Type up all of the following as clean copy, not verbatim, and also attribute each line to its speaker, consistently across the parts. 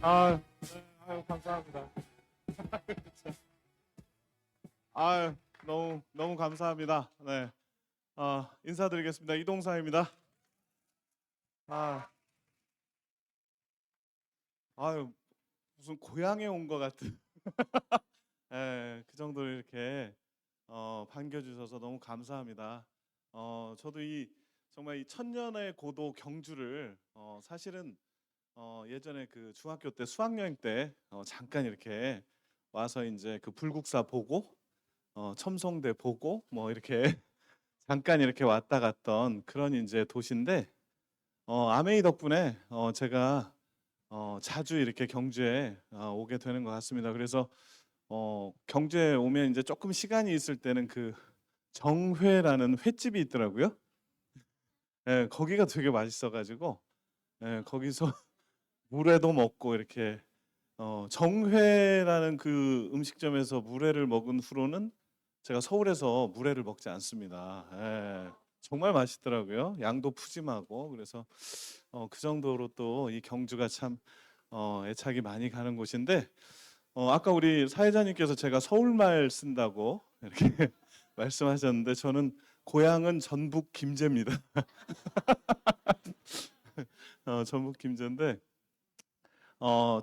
Speaker 1: 아, 네, 아유, 감사합니다. 아유, 너무 너무 감사합니다. 네, 인사드리겠습니다. 이동사입니다. 아, 아유, 무슨 고향에 온 것 같은, 그 정도로 이렇게 반겨주셔서 너무 감사합니다. 저도 정말 이 천년의 고도 경주를 사실은 예전에 그 중학교 때 수학여행 때 잠깐 이렇게 와서 이제 그 불국사 보고 첨성대 보고 뭐 이렇게 잠깐 이렇게 왔다 갔던 그런 이제 도시인데 아메이 덕분에 제가 자주 이렇게 경주에 오게 되는 것 같습니다. 그래서 경주에 오면 이제 조금 시간이 있을 때는 그 정회라는 횟집이 있더라고요. 예, 거기가 되게 맛있어가지고 예, 거기서 물회도 먹고 이렇게 정회라는 그 음식점에서 물회를 먹은 후로는 제가 서울에서 물회를 먹지 않습니다. 예, 정말 맛있더라고요. 양도 푸짐하고 그래서 그 정도로 또 이 경주가 참 애착이 많이 가는 곳인데 아까 우리 사회자님께서 제가 서울말 쓴다고 이렇게 말씀하셨는데 저는 고향은 전북 김제입니다. 전북 김제인데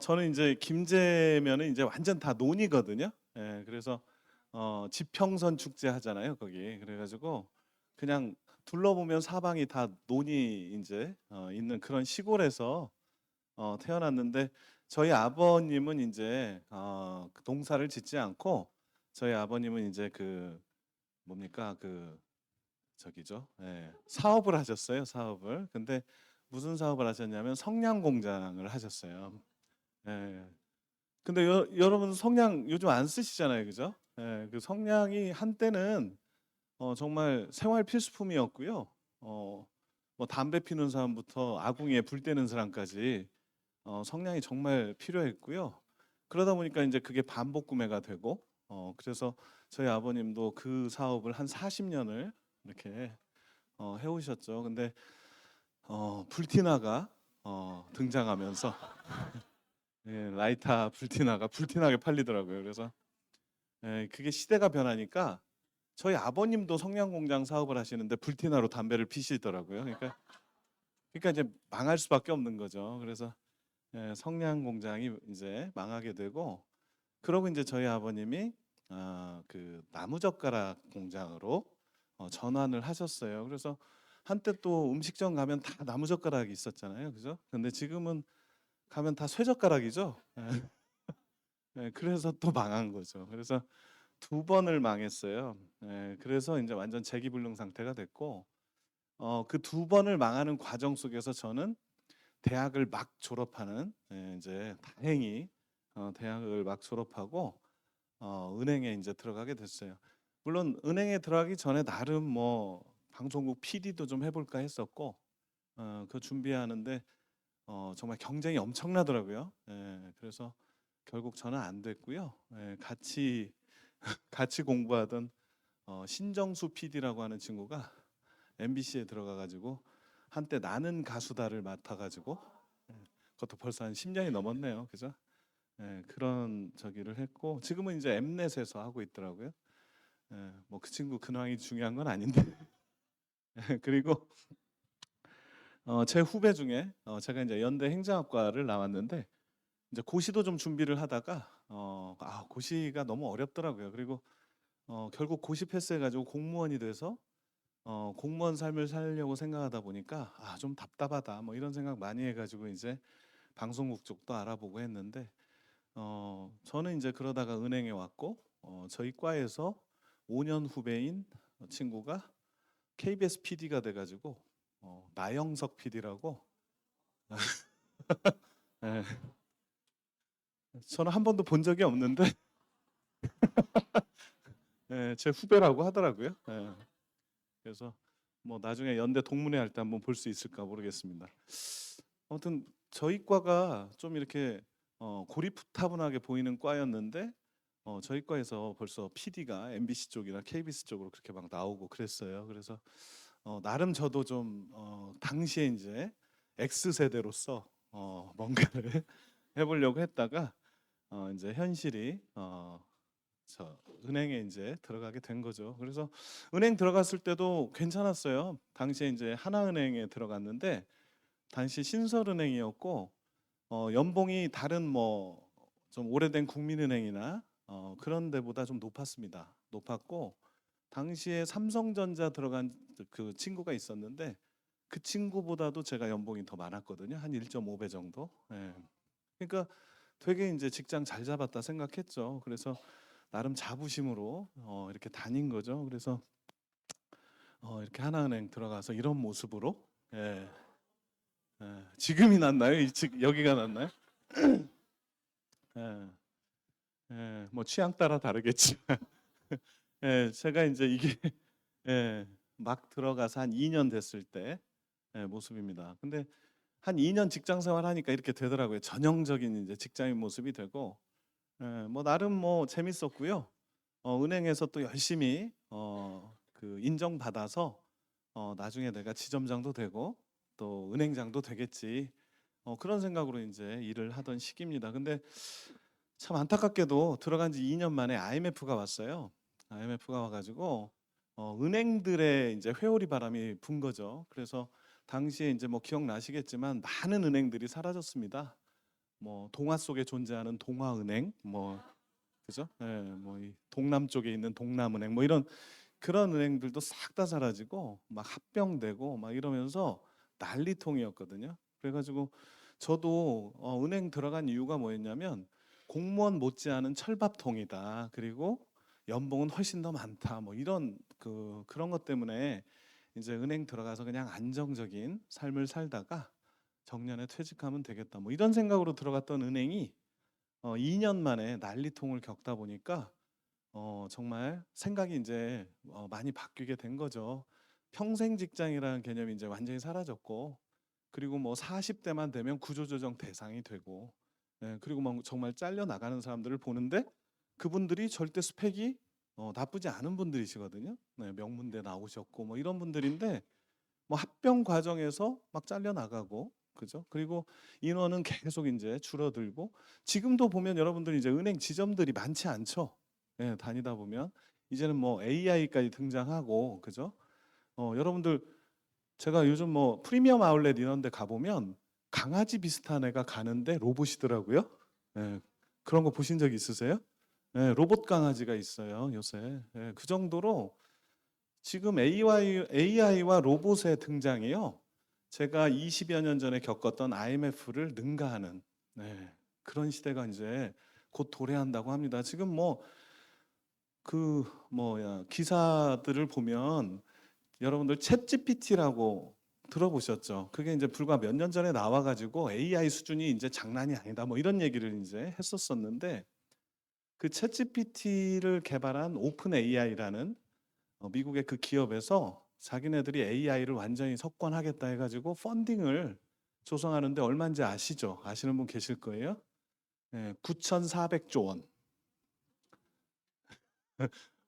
Speaker 1: 저는 이제 김제면은 이제 완전 다 논이거든요. 예, 그래서 지평선 축제 하잖아요, 거기. 그래가지고 그냥 둘러보면 사방이 다 논이 이제 있는 그런 시골에서 태어났는데 저희 아버님은 이제 그 농사를 짓지 않고 저희 아버님은 이제 그 뭡니까 그 저기죠. 예, 사업을 하셨어요, 사업을. 근데 무슨 사업을 하셨냐면 성냥 공장을 하셨어요. 예. 근데 여러분 성냥 요즘 안 쓰시잖아요, 그죠? 예, 그 성냥이 한때는 정말 생활 필수품이었고요. 뭐 담배 피는 사람부터 아궁이에 불 때는 사람까지 성냥이 정말 필요했고요. 그러다 보니까 이제 그게 반복 구매가 되고 그래서 저희 아버님도 그 사업을 한 40년을 이렇게 해오셨죠. 근데 불티나가 등장하면서 예, 라이터 불티나가 불티나게 팔리더라고요. 그래서 예, 그게 시대가 변하니까 저희 아버님도 성냥공장 사업을 하시는데 불티나로 담배를 피시더라고요. 그러니까 이제 망할 수밖에 없는 거죠. 그래서 예, 성냥공장이 이제 망하게 되고 그러고 이제 저희 아버님이 그 나무젓가락 공장으로 전환을 하셨어요. 그래서 한때 또 음식점 가면 다 나무젓가락이 있었잖아요, 그죠? 근데 지금은 가면 다 쇠젓가락이죠. 예. 예, 그래서 또 망한 거죠. 그래서 두 번을 망했어요. 예, 그래서 이제 완전 재기불능 상태가 됐고 그 두 번을 망하는 과정 속에서 저는 대학을 막 졸업하는 이제 다행히 대학을 막 졸업하고 은행에 이제 들어가게 됐어요. 물론 은행에 들어가기 전에 나름 뭐 방송국 PD도 좀 해볼까 했었고 그 준비하는데 정말 경쟁이 엄청나더라고요. 예, 그래서 결국 저는 안 됐고요. 예, 같이 공부하던 신정수 PD라고 하는 친구가 MBC에 들어가가지고 한때 나는 가수다를 맡아가지고 그것도 벌써 한 10년이 넘었네요, 그죠? 예, 그런 저기를 했고 지금은 이제 엠넷에서 하고 있더라고요. 예, 뭐그 친구 근황이 중요한 건 아닌데 그리고 제 후배 중에 제가 이제 연대 행정학과를 나왔는데 이제 고시도 좀 준비를 하다가 고시가 너무 어렵더라고요. 그리고 결국 고시 패스해가지고 공무원이 돼서 공무원 삶을 살려고 생각하다 보니까 좀 답답하다 뭐 이런 생각 많이 해가지고 이제 방송국 쪽도 알아보고 했는데 저는 이제 그러다가 은행에 왔고 저희 과에서 5년 후배인 친구가 KBS PD가 돼가지고 나영석 PD라고 저는 한 번도 본 적이 없는데 제 후배라고 하더라고요. 그래서 뭐 나중에 연대 동문회 할 때 한번 볼 수 있을까 모르겠습니다. 아무튼 저희 과가 좀 이렇게 고리타분하게 보이는 과였는데 저희 과에서 벌써 PD가 MBC 쪽이나 KBS 쪽으로 그렇게 막 나오고 그랬어요. 그래서 나름 저도 좀 당시에 이제 X 세대로서 뭔가를 해보려고 했다가 이제 현실이 저 은행에 이제 들어가게 된 거죠. 그래서 은행 들어갔을 때도 괜찮았어요. 당시에 이제 하나은행에 들어갔는데 당시 신설은행이었고 연봉이 다른 뭐 좀 오래된 국민은행이나 그런 데보다 좀 높았습니다. 높았고 당시에 삼성전자 들어간 그 친구가 있었는데 그 친구보다도 제가 연봉이 더 많았거든요. 한 1.5배 정도. 예. 그러니까 되게 이제 직장 잘 잡았다 생각했죠. 그래서 나름 자부심으로 이렇게 다닌 거죠. 그래서 이렇게 하나은행 들어가서 이런 모습으로 예, 지금이 낫나요? 여기가 낫나요? 예, 뭐 취향 따라 다르겠지만 제가 이제 이게 예, 막 들어가서 한 2년 됐을 때 모습입니다. 근데 한 2년 직장 생활하니까 이렇게 되더라고요. 전형적인 이제 직장인 모습이 되고 뭐 나름 뭐 재밌었고요. 은행에서 또 열심히 그 인정받아서 나중에 내가 지점장도 되고 또 은행장도 되겠지. 그런 생각으로 이제 일을 하던 시기입니다. 근데 참 안타깝게도 들어간 지 2년 만에 IMF가 왔어요. IMF가 와가지고 은행들의 이제 회오리 바람이 분 거죠. 그래서 당시에 이제 뭐 기억나시겠지만 많은 은행들이 사라졌습니다. 뭐 동화 속에 존재하는 동화은행, 뭐 그죠? 예, 뭐이 동남 쪽에 있는 동남은행, 뭐 이런 그런 은행들도 싹 다 사라지고 막 합병되고 막 이러면서 난리통이었거든요. 그래가지고 저도 은행 들어간 이유가 뭐였냐면 공무원 못지않은 철밥통이다. 그리고 연봉은 훨씬 더 많다. 뭐 이런 그런 것 때문에 이제 은행 들어가서 그냥 안정적인 삶을 살다가 정년에 퇴직하면 되겠다. 뭐 이런 생각으로 들어갔던 은행이 2년 만에 난리통을 겪다 보니까 정말 생각이 이제 많이 바뀌게 된 거죠. 평생 직장이라는 개념이 이제 완전히 사라졌고, 그리고 뭐 40대만 되면 구조조정 대상이 되고, 그리고 뭐 정말 잘려 나가는 사람들을 보는데 그분들이 절대 스펙이 나쁘지 않은 분들이시거든요. 네, 명문대 나오셨고 뭐 이런 분들인데 뭐 합병 과정에서 막 잘려 나가고 그죠? 그리고 인원은 계속 이제 줄어들고 지금도 보면 여러분들 이제 은행 지점들이 많지 않죠. 예, 다니다 보면 이제는 뭐 AI까지 등장하고 그죠? 여러분들 제가 요즘 뭐 프리미엄 아울렛 이런 데 가보면 강아지 비슷한 애가 가는데 로봇이더라고요. 예, 그런 거 보신 적 있으세요? 예, 로봇 강아지가 있어요, 요새. 예, 그 정도로 지금 AI와 로봇의 등장이요. 제가 20여 년 전에 겪었던 IMF를 능가하는 그런 시대가 이제 곧 도래한다고 합니다. 지금 뭐 그 뭐야 기사들을 보면 여러분들 챗 GPT라고 들어보셨죠? 그게 이제 불과 몇 년 전에 나와가지고 AI 수준이 이제 장난이 아니다. 뭐 이런 얘기를 이제 했었었는데 그 챗 GPT를 개발한 오픈 AI라는 미국의 그 기업에서 자기네들이 AI를 완전히 석권하겠다 해가지고 펀딩을 조성하는데 얼마인지 아시죠? 아시는 분 계실 거예요. 9,400조 원.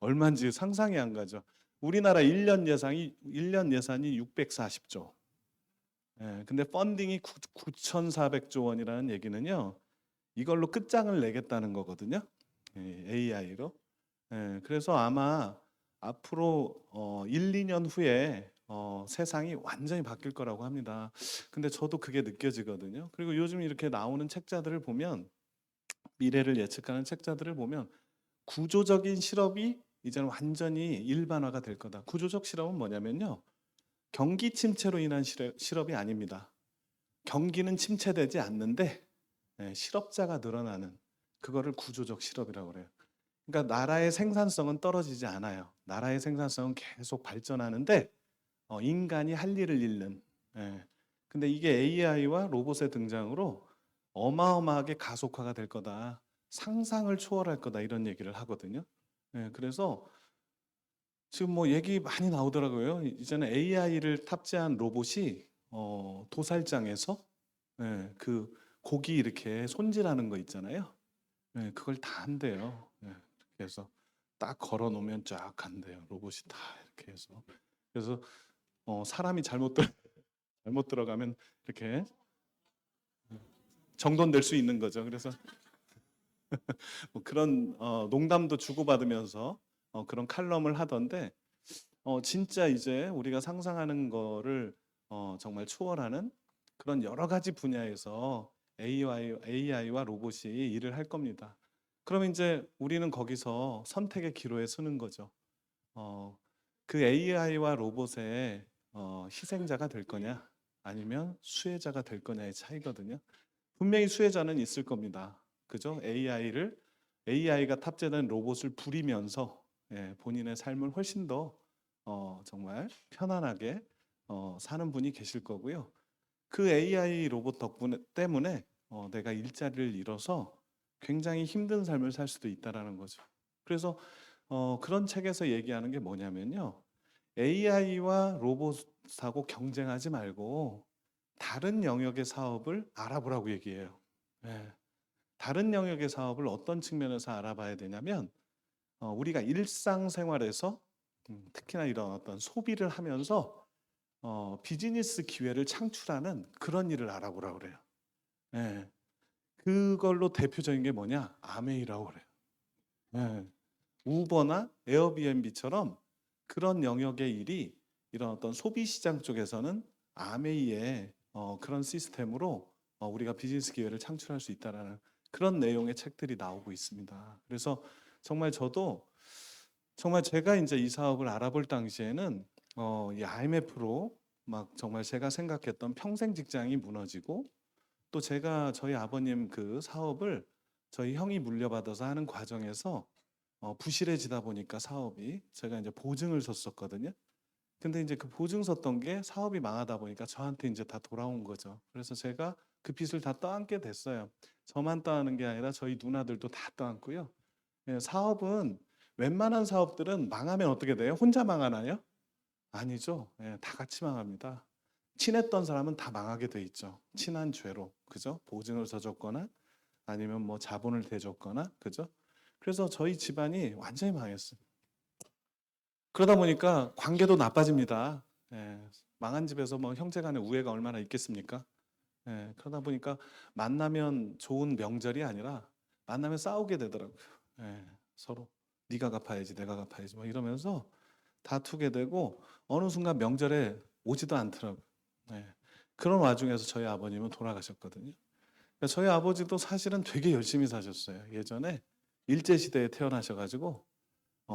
Speaker 1: 얼마인지 상상이 안 가죠. 우리나라 1년 예산이 640조. 근데 펀딩이 9,400조 원이라는 얘기는요. 이걸로 끝장을 내겠다는 거거든요. AI로. 그래서 아마 앞으로 1, 2년 후에 세상이 완전히 바뀔 거라고 합니다. 근데 저도 그게 느껴지거든요. 그리고 요즘 이렇게 나오는 책자들을 보면 미래를 예측하는 책자들을 보면 구조적인 실업이 이제는 완전히 일반화가 될 거다. 구조적 실업은 뭐냐면요. 경기 침체로 인한 실업이 아닙니다. 경기는 침체되지 않는데 실업자가 늘어나는 그거를 구조적 실업이라고 그래요. 그러니까 나라의 생산성은 떨어지지 않아요. 나라의 생산성은 계속 발전하는데 인간이 할 일을 잃는. 근데 이게 AI와 로봇의 등장으로 어마어마하게 가속화가 될 거다. 상상을 초월할 거다 이런 얘기를 하거든요. 그래서 지금 뭐 얘기 많이 나오더라고요. 이제는 AI를 탑재한 로봇이 도살장에서 그 고기 이렇게 손질하는 거 있잖아요. 그걸 다 한대요. 그래서 딱 걸어 놓으면 쫙 간대요. 로봇이 다 이렇게 해서. 그래서 사람이 잘못 들어가면 이렇게 정돈될 수 있는 거죠. 그래서 뭐 그런 농담도 주고받으면서 그런 칼럼을 하던데 진짜 이제 우리가 상상하는 거를 정말 초월하는 그런 여러 가지 분야에서 AI와 로봇이 일을 할 겁니다. 그럼 이제 우리는 거기서 선택의 기로에 서는 거죠. 어, 그 AI와 로봇의 희생자가 될 거냐, 아니면 수혜자가 될 거냐의 차이거든요. 분명히 수혜자는 있을 겁니다. 그죠? AI가 탑재된 로봇을 부리면서 본인의 삶을 훨씬 더 정말 편안하게 사는 분이 계실 거고요. 그 AI 로봇 덕분에 때문에 내가 일자리를 잃어서 굉장히 힘든 삶을 살 수도 있다라는 거죠. 그래서 그런 책에서 얘기하는 게 뭐냐면요. AI와 로봇하고 경쟁하지 말고 다른 영역의 사업을 알아보라고 얘기해요. 예. 다른 영역의 사업을 어떤 측면에서 알아봐야 되냐면 우리가 일상생활에서 특히나 이런 어떤 소비를 하면서 비즈니스 기회를 창출하는 그런 일을 알아보라고 그래요. 예. 그걸로 대표적인 게 뭐냐? 아메이라고 그래요. 예. 우버나 에어비앤비처럼 그런 영역의 일이 이런 어떤 소비 시장 쪽에서는 아메이의 그런 시스템으로 우리가 비즈니스 기회를 창출할 수 있다라는 그런 내용의 책들이 나오고 있습니다. 그래서 정말 저도 정말 제가 이제 이 사업을 알아볼 당시에는 이 IMF로 막 정말 제가 생각했던 평생 직장이 무너지고, 또 제가 저희 아버님 그 사업을 저희 형이 물려받아서 하는 과정에서 부실해지다 보니까 사업이 제가 이제 보증을 섰었거든요. 근데 이제 그 보증 섰던 게 사업이 망하다 보니까 저한테 이제 다 돌아온 거죠. 그래서 제가 그 빚을 다 떠안게 됐어요. 저만 떠안은 게 아니라 저희 누나들도 다 떠안고요. 예, 사업은 웬만한 사업들은 망하면 어떻게 돼요? 혼자 망하나요? 아니죠. 예, 다 같이 망합니다. 친했던 사람은 다 망하게 돼 있죠. 친한 죄로. 그죠? 보증을 서줬거나 아니면 뭐 자본을 대줬거나. 그죠? 그래서 저희 집안이 완전히 망했어요. 그러다 보니까 관계도 나빠집니다. 예, 망한 집에서 뭐 형제간의 우애가 얼마나 있겠습니까? 예, 그러다 보니까 만나면 좋은 명절이 아니라 만나면 싸우게 되더라고요. 예, 서로 네가 갚아야지, 내가 갚아야지, 막 이러면서 다투게 되고 어느 순간 명절에 오지도 않더라고요. 예, 그런 와중에서 저희 아버님은 돌아가셨거든요. 그러니까 저희 아버지도 사실은 되게 열심히 사셨어요. 예전에 일제 시대에 태어나셔가지고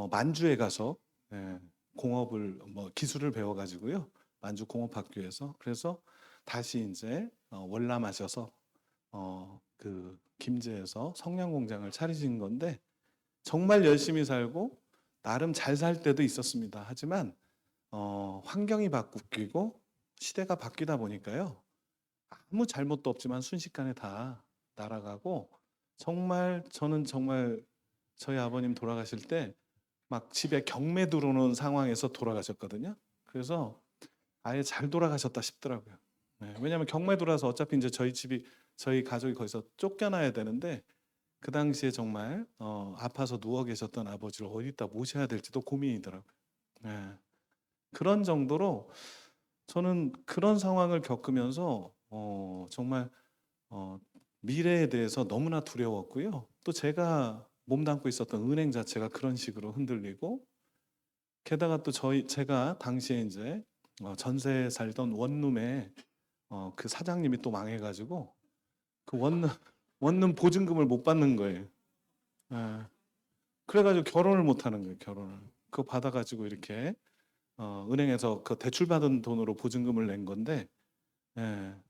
Speaker 1: 만주에 가서 예, 공업을 뭐 기술을 배워가지고요. 만주 공업학교에서. 그래서 다시 이제 월남하셔서 그 김제에서 성냥공장을 차리신 건데, 정말 열심히 살고 나름 잘 살 때도 있었습니다. 하지만 환경이 바뀌고 시대가 바뀌다 보니까요. 아무 잘못도 없지만 순식간에 다 날아가고, 정말 저는 정말 저희 아버님 돌아가실 때 막 집에 경매 들어오는 상황에서 돌아가셨거든요. 그래서 아예 잘 돌아가셨다 싶더라고요. 네, 왜냐하면 경매 들어와서 어차피 이제 저희 가족이 거기서 쫓겨나야 되는데, 그 당시에 정말 아파서 누워 계셨던 아버지를 어디다 모셔야 될지도 고민이더라고요. 네, 그런 정도로 저는 그런 상황을 겪으면서 정말 어, 미래에 대해서 너무나 두려웠고요. 또 제가 몸담고 있었던 은행 자체가 그런 식으로 흔들리고, 게다가 또 제가 당시에 이제 전세에 살던 원룸에 그 사장님이 또 망해가지고 그 원룸 보증금을 못 받는 거예요. 예. 그래가지고 결혼을 못 하는 거예요. 결혼을. 그거 받아가지고 이렇게 은행에서 그 대출 받은 돈으로 보증금을 낸 건데,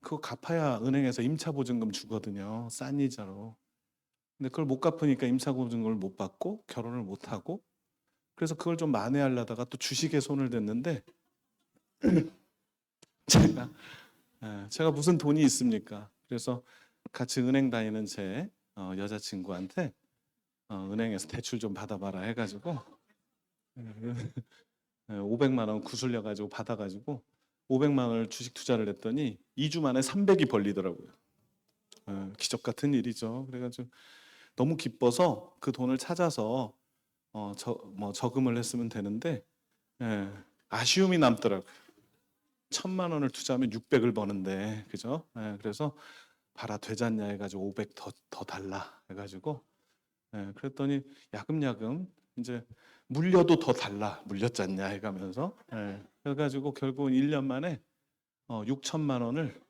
Speaker 1: 그거 갚아야 은행에서 임차 보증금 주거든요. 싼 이자로. 근데 그걸 못 갚으니까 임차 보증금을 못 받고 결혼을 못 하고, 그래서 그걸 좀 만회하려다가 또 주식에 손을 댔는데, 제가 제가 무슨 돈이 있습니까? 그래서 같이 은행 다니는 제 여자친구한테 은행에서 대출 좀 받아봐라 해가지고 500만 원 구슬려 가지고 받아가지고 500만 원을 주식 투자를 했더니 2주 만에 300이 벌리더라고요. 기적 같은 일이죠. 그래가지고 너무 기뻐서 그 돈을 찾아서 뭐 저금을 했으면 되는데, 예, 아쉬움이 남더라고요. 1,000만 원을 투자하면 600을 버는데, 그죠? 그래서 봐라 되잖냐 해가지고 500 더 달라 해가지고 그랬더니 야금야금 이제 물려도 더 달라 물렸잖냐 해가면서 그래가지고 결국은 1년 만에 6천만 원을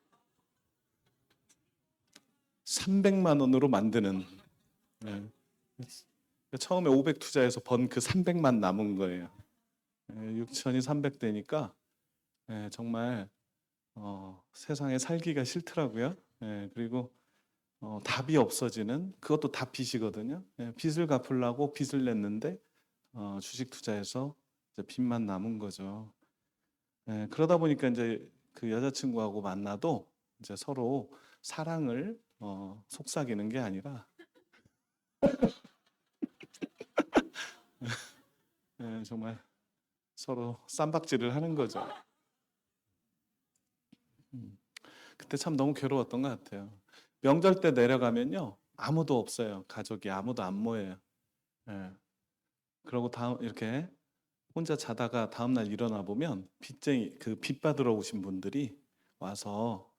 Speaker 1: 300만 원으로 만드는 예. 처음에 500 투자해서 번 그 300만 남은 거예요. 6천이 300 되니까 정말 세상에 살기가 싫더라고요. 그리고 답이 없어지는 그것도 다 빚이거든요. 빚을 갚으려고 빚을 냈는데 주식 투자해서 이제 빚만 남은 거죠. 그러다 보니까 이제 그 여자친구하고 만나도 이제 서로 사랑을 속삭이는 게 아니라 정말 서로 쌈박질을 하는 거죠. 그때 참 너무 괴로웠던 것 같아요. 명절 때 내려가면요 아무도 없어요. 가족이 아무도 안 모여요. 그러고 다음 이렇게 혼자 자다가 다음날 일어나 보면 빚쟁이 그 빚 받으러 오신 분들이 와서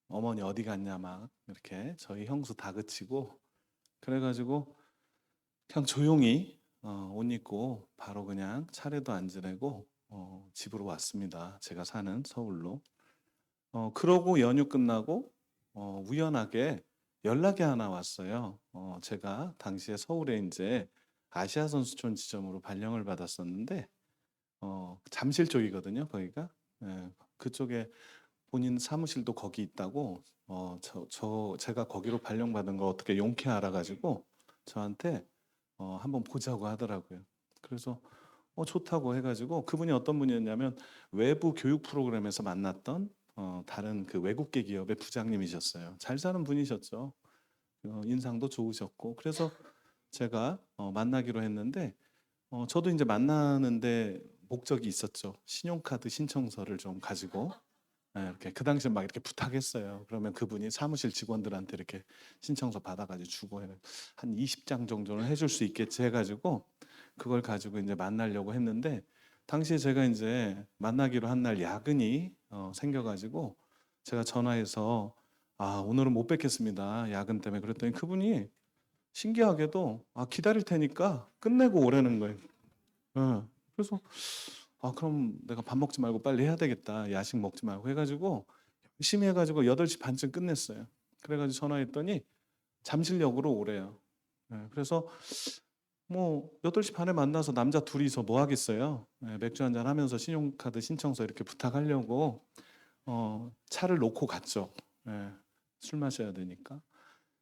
Speaker 1: 어머니 어디 갔냐 막 이렇게 저희 형수 다그치고 그래가지고 그냥 조용히 옷 입고 바로 그냥 차례도 안 지내고 집으로 왔습니다. 제가 사는 서울로. 그러고 연휴 끝나고 우연하게 연락이 하나 왔어요. 제가 당시에 서울에 이제 아시아 선수촌 지점으로 발령을 받았었는데 잠실 쪽이거든요. 거기가 그쪽에 본인 사무실도 거기 있다고 제가 거기로 발령받은 거 어떻게 용케 알아가지고 저한테 한번 보자고 하더라고요. 그래서 좋다고 해가지고 그분이 어떤 분이었냐면 외부 교육 프로그램에서 만났던 다른 그 외국계 기업의 부장님이셨어요. 잘 사는 분이셨죠. 인상도 좋으셨고 그래서 제가 만나기로 했는데 저도 이제 만나는데 목적이 있었죠. 신용카드 신청서를 좀 가지고 이렇게 그 당시에 막 이렇게 부탁했어요. 그러면 그분이 사무실 직원들한테 이렇게 신청서 받아가지고 주고 한 20장 정도는 해줄 수 있겠지 해가지고 그걸 가지고 이제 만나려고 했는데 당시에 제가 이제 만나기로 한 날 야근이 생겨가지고 제가 전화해서 오늘은 못 뵙겠습니다. 야근 때문에 그랬더니 그분이 신기하게도 기다릴 테니까 끝내고 오라는 거예요. 그래서 그럼 내가 밥 먹지 말고 빨리 해야 되겠다. 야식 먹지 말고 해가지고 열심히 해가지고 8시 반쯤 끝냈어요. 그래가지고 전화했더니 잠실역으로 오래요. 그래서 뭐 8시 반에 만나서 남자 둘이서 뭐 하겠어요. 맥주 한잔 하면서 신용카드 신청서 이렇게 부탁하려고 차를 놓고 갔죠. 술 마셔야 되니까.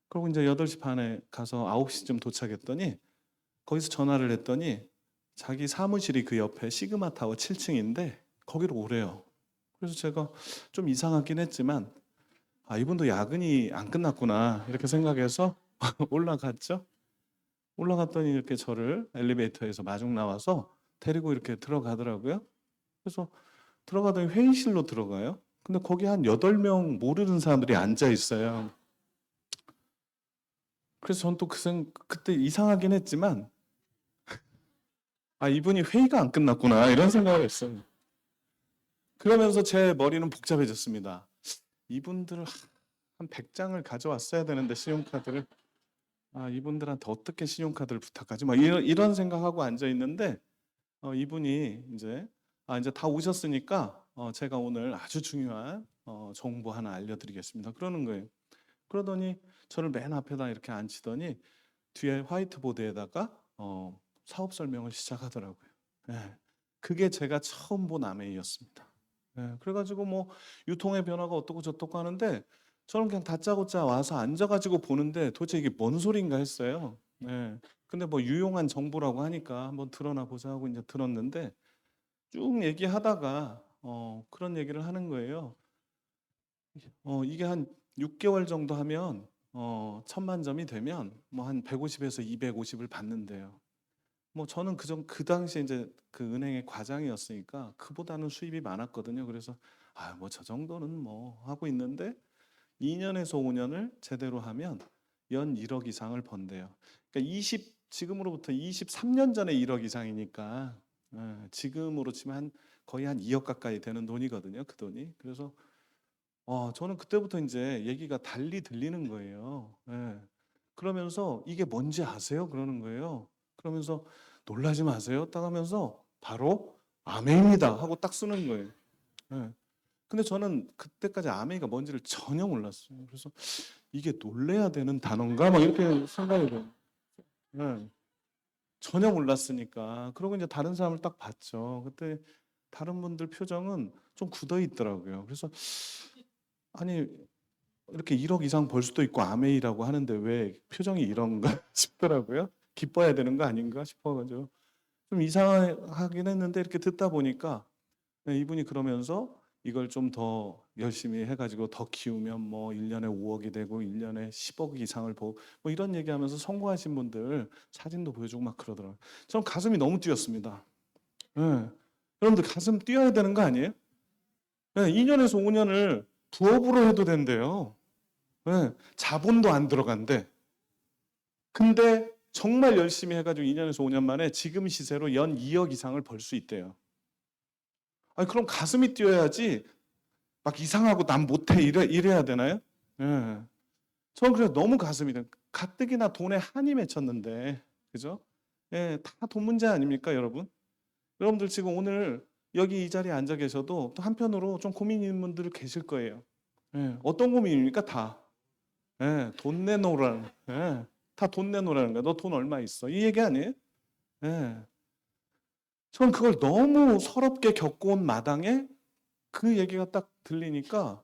Speaker 1: 그리고 이제 8시 반에 가서 9시쯤 도착했더니 거기서 전화를 했더니 자기 사무실이 그 옆에 시그마타워 7층인데 거기로 오래요. 그래서 제가 좀 이상하긴 했지만 이분도 야근이 안 끝났구나 이렇게 생각해서 올라갔죠. 올라갔더니 이렇게 저를 엘리베이터에서 마중 나와서 데리고 이렇게 들어가더라고요. 그래서 들어가더니 회의실로 들어가요. 근데 거기 한 8명 모르는 사람들이 앉아 있어요. 그래서 전 또 그때 이상하긴 했지만 이분이 회의가 안 끝났구나 이런 생각을 했어요. 그러면서 제 머리는 복잡해졌습니다. 이분들을 한 100장을 가져왔어야 되는데 신용카드를 이분들한테 어떻게 신용카드를 부탁하지? 막 이런 생각하고 앉아 있는데 이분이 이제 다 오셨으니까 제가 오늘 아주 중요한 정보 하나 알려드리겠습니다. 그러는 거예요. 그러더니 저를 맨 앞에다 이렇게 앉히더니 뒤에 화이트보드에다가 사업 설명을 시작하더라고요. 그게 제가 처음 본 아메이였습니다. 그래가지고 뭐 유통의 변화가 어떻고 저떻고 하는데 저는 그냥 다짜고짜 와서 앉아가지고 보는데 도대체 이게 뭔 소린가 했어요. 근데 뭐 유용한 정보라고 하니까 한번 들어나 보자 하고 이제 들었는데 쭉 얘기하다가 그런 얘기를 하는 거예요. 이게 한 6개월 정도 하면 1000만 점이 되면 뭐 한 150에서 250을 받는데요. 뭐 저는 그 당시에 이제 그 은행의 과장이었으니까 그보다는 수입이 많았거든요. 그래서 뭐 저 정도는 뭐 하고 있는데 2년에서 5년을 제대로 하면 연 1억 이상을 번대요. 그러니까 지금으로부터 23년 전에 1억 이상이니까 지금으로 치면 거의 한 2억 가까이 되는 돈이거든요. 그 돈이. 그래서 저는 그때부터 이제 얘기가 달리 들리는 거예요. 예. 그러면서 "이게 뭔지 아세요?" 그러는 거예요. 그러면서 "놀라지 마세요." 딱 하면서 바로 "아멘입니다." 하고 딱 쓰는 거예요. 예. 근데 저는 그때까지 아멘이가 뭔지를 전혀 몰랐어요. 그래서 '이게 놀라야 되는 단어인가?' 막 이렇게 생각이 돼요. 예. 전혀 몰랐으니까. 그러고 이제 다른 사람을 딱 봤죠. 그때 다른 분들 표정은 좀 굳어 있더라고요. 그래서 아니 이렇게 1억 이상 벌 수도 있고 아메이라고 하는데 왜 표정이 이런가 싶더라고요. 기뻐야 되는 거 아닌가 싶어 가지고 좀 이상하긴 했는데 이렇게 듣다 보니까 네, 이분이 그러면서 이걸 좀 더 열심히 해 가지고 더 키우면 뭐 1 년에 5 억이 되고 1 년에 10억 이상을 뭐 이런 얘기하면서 성공하신 분들 사진도 보여주고 막 그러더라고요. 전 가슴이 너무 뛰었습니다. 예. 여러분들 가슴 뛰어야 되는 거 아니에요? 예. 2 년에서 5 년을 부업으로 해도 된대요. 예. 자본도 안 들어간대. 근데 정말 열심히 해 가지고 2 년에서 5년 만에 지금 시세로 연 2억 이상을 벌 수 있대요. 아니 그럼 가슴이 뛰어야지 막 이상하고 '난 못해.' 이래야 되나요? 예. 저는 그래서 너무 가슴이 가뜩이나 돈에 한이 맺혔는데 그죠? 예. 다 돈 문제 아닙니까 여러분? 여러분들 지금 오늘 여기 이 자리에 앉아 계셔도 또 한편으로 좀 고민 있는 분들 계실 거예요. 예. 어떤 고민입니까? 다. 예. 돈 내놓으라는 예. 다 돈 내놓으라는 거야. "너 돈 얼마 있어?" 이 얘기 아니에요? 예. 저는 그걸 너무 서럽게 겪어온 마당에 그 얘기가 딱 들리니까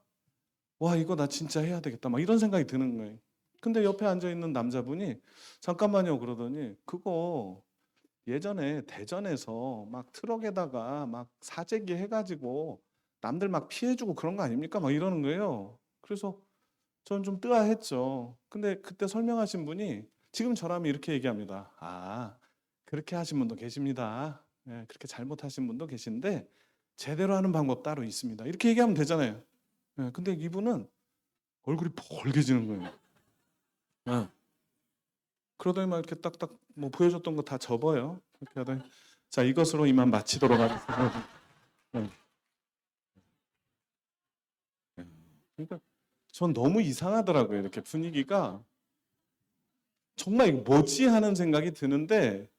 Speaker 1: '와 이거 나 진짜 해야 되겠다.' 막 이런 생각이 드는 거예요. 근데 옆에 앉아 있는 남자분이 "잠깐만요." 그러더니 "그거 예전에 대전에서 막 트럭에다가 막 사재기 해 가지고 남들 막 피해 주고 그런 거 아닙니까?" 막 이러는 거예요. 그래서 저는 좀 뜨아했죠. 근데 그때 설명하신 분이 지금 저라면 이렇게 얘기합니다. "아 그렇게 하신 분도 계십니다. 예 그렇게 잘못하신 분도 계신데 제대로 하는 방법 따로 있습니다." 이렇게 얘기하면 되잖아요. 예 근데 이분은 얼굴이 벌개지는 거예요. 예. 그러더니 막 이렇게 딱딱 뭐 보여줬던 거 다 접어요. 그렇게 하더니 "자 이것으로 이만 마치도록 하겠습니다." 예. 예. 그러니까 전 너무 이상하더라고요. 이렇게 분위기가 정말 '이거 뭐지?' 하는 생각이 드는데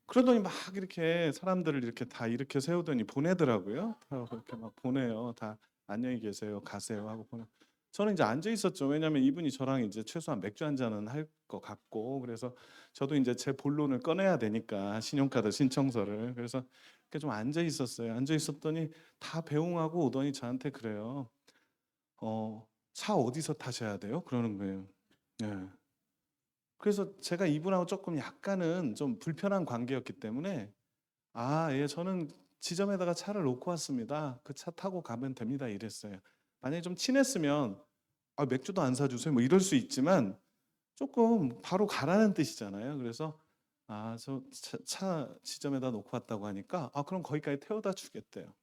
Speaker 1: 그러더니 막 이렇게 사람들을 이렇게 다 일으켜 세우더니 보내더라고요. 다 그렇게 막 보내요. 다 "안녕히 계세요. 가세요." 하고 보내 저는 이제 앉아 있었죠. 왜냐하면 이분이 저랑 이제 최소한 맥주 한 잔은 할 것 같고 그래서 저도 이제 제 본론을 꺼내야 되니까 신용카드 신청서를. 그래서 이렇게 좀 앉아 있었어요. 앉아 있었더니 다 배웅하고 오더니 저한테 그래요. "차 어디서 타셔야 돼요?" 그러는 거예요. 예. 그래서 제가 이분하고 조금 약간은 좀 불편한 관계였기 때문에 "아 예 저는 지점에다가 차를 놓고 왔습니다. 그 차 타고 가면 됩니다." 이랬어요. 만약에 좀 친했으면 "아 맥주도 안 사 주세요." 뭐 이럴 수 있지만 조금 바로 가라는 뜻이잖아요. 그래서 저 차 지점에다 놓고 왔다고 하니까 그럼 거기까지 태워다 주겠대요.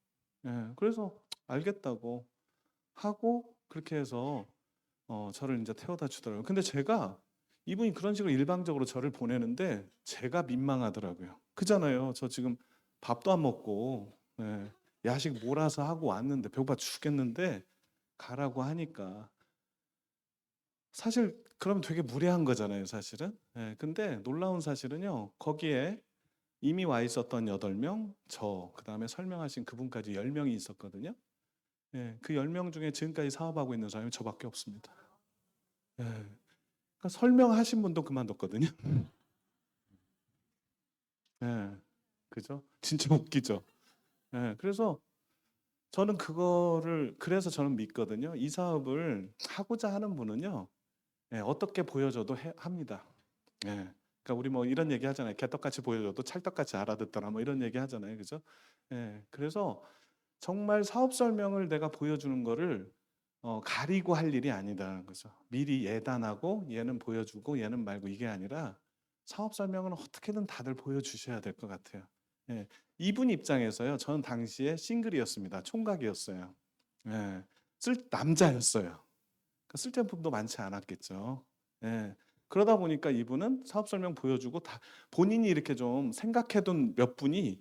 Speaker 1: 예. 그래서 알겠다고 하고 그렇게 해서 저를 인제 태워다 주더라고요. 근데 제가 이분이 그런 식으로 일방적으로 저를 보내는데 제가 민망하더라고요. 그잖아요. 저 지금 밥도 안 먹고 예 야식 몰아서 하고 왔는데 배고파 죽겠는데 가라고 하니까 사실 그러면 되게 무례한 거잖아요 사실은. 예 근데 놀라운 사실은요. 거기에 이미 와 있었던 8 명, 그다음에 설명하신 그분까지 10 명이 있었거든요. 예. 그 10명 중에 지금까지 사업하고 있는 사람이 저 밖에 없습니다. 예. 그러니까 설명하신 분도 그만뒀거든요. 예. 그죠? 진짜 웃기죠? 예. 그래서 저는 그거를 그래서 저는 믿거든요. 이 사업을 하고자 하는 분은요. 예 어떻게 보여줘도 합니다. 예. 그러니까 우리 뭐 이런 얘기 하잖아요. "개떡같이 보여줘도 찰떡같이 알아듣더라." 뭐 이런 얘기 하잖아요. 그죠? 예. 그래서 정말 사업 설명을 내가 보여주는 거를 가리고 할 일이 아니다라는 거죠. 미리 예단하고 얘는 보여주고 얘는 말고 이게 아니라 사업 설명은 어떻게든 다들 보여주셔야 될 것 같아요. 예. 이분 입장에서요. 저는 당시에 싱글이었습니다. 총각이었어요. 예. 쓸 남자였어요. 그러니까 쓸 제품도 많지 않았겠죠. 예. 그러다 보니까 이분은 사업 설명 보여주고 다 본인이 이렇게 좀 생각해 둔 몇 분이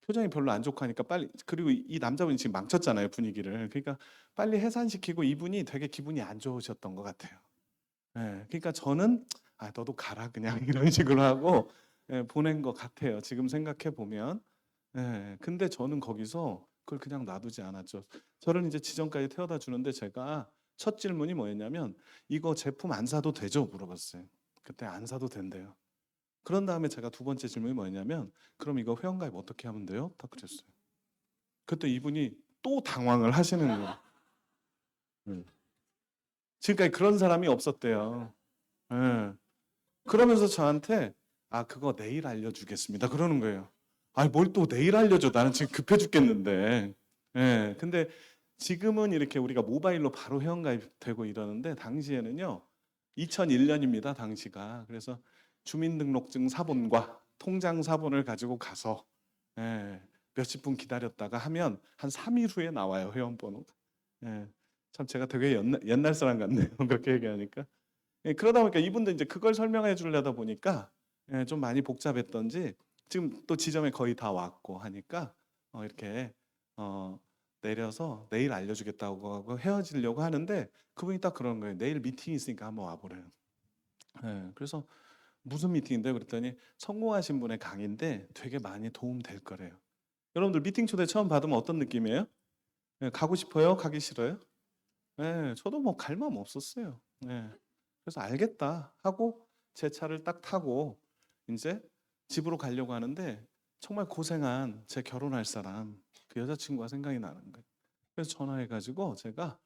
Speaker 1: 표정이 별로 안 좋고 하니까 빨리, 그리고 이 남자분이 지금 망쳤잖아요, 분위기를. 그러니까 빨리 해산시키고 이분이 되게 기분이 안 좋으셨던 것 같아요. 예, 그러니까 저는 너도 가라 그냥 이런 식으로 하고 보낸 것 같아요. 지금 생각해 보면. 예, 근데 저는 거기서 그걸 그냥 놔두지 않았죠. 저를 이제 지점까지 태워다 주는데 제가 첫 질문이 뭐였냐면 이거 제품 안 사도 되죠? 물어봤어요. 그때 안 사도 된대요. 그런 다음에 제가 두 번째 질문이 뭐였냐면 그럼 이거 회원가입 어떻게 하면 돼요? 딱 그랬어요. 그때 이분이 또 당황을 하시는 거예요. 음. 지금까지 그런 사람이 없었대요. 예. 그러면서 저한테 그거 내일 알려주겠습니다. 그러는 거예요. 뭘 또 내일 알려줘. 나는 지금 급해 죽겠는데. 예. 근데 지금은 이렇게 우리가 모바일로 바로 회원가입되고 이러는데 당시에는요. 2001년입니다. 당시가. 그래서 주민등록증 사본과 통장 사본을 가지고 가서 예, 몇십 분 기다렸다가 하면 한 3일 후에 나와요. 회원번호. 예. 참 제가 되게 옛날 사람 같네요. 그렇게 얘기하니까. 예, 그러다 보니까 이분도 이제 그걸 설명해 주려다 보니까 좀 많이 복잡했던지 지금 또 지점에 거의 다 왔고 하니까 이렇게 어, 내려서 내일 알려주겠다고 하고 헤어지려고 하는데 그분이 딱 그런 거예요. 내일 미팅이 있으니까 한번 와보래요. 예, 그래서 무슨 미팅인데 그랬더니 성공하신 분의 강의인데 되게 많이 도움 될 거래요. 여러분들 미팅 초대 처음 받으면 어떤 느낌이에요? 예, 가고 싶어요? 가기 싫어요? 예, 저도 뭐 갈 마음 없었어요. 예. 그래서 알겠다 하고 제 차를 딱 타고 이제 집으로 가려고 하는데 정말 고생한 제 결혼할 사람 그 여자친구가 생각이 나는 거예요. 그래서 전화해가지고 제가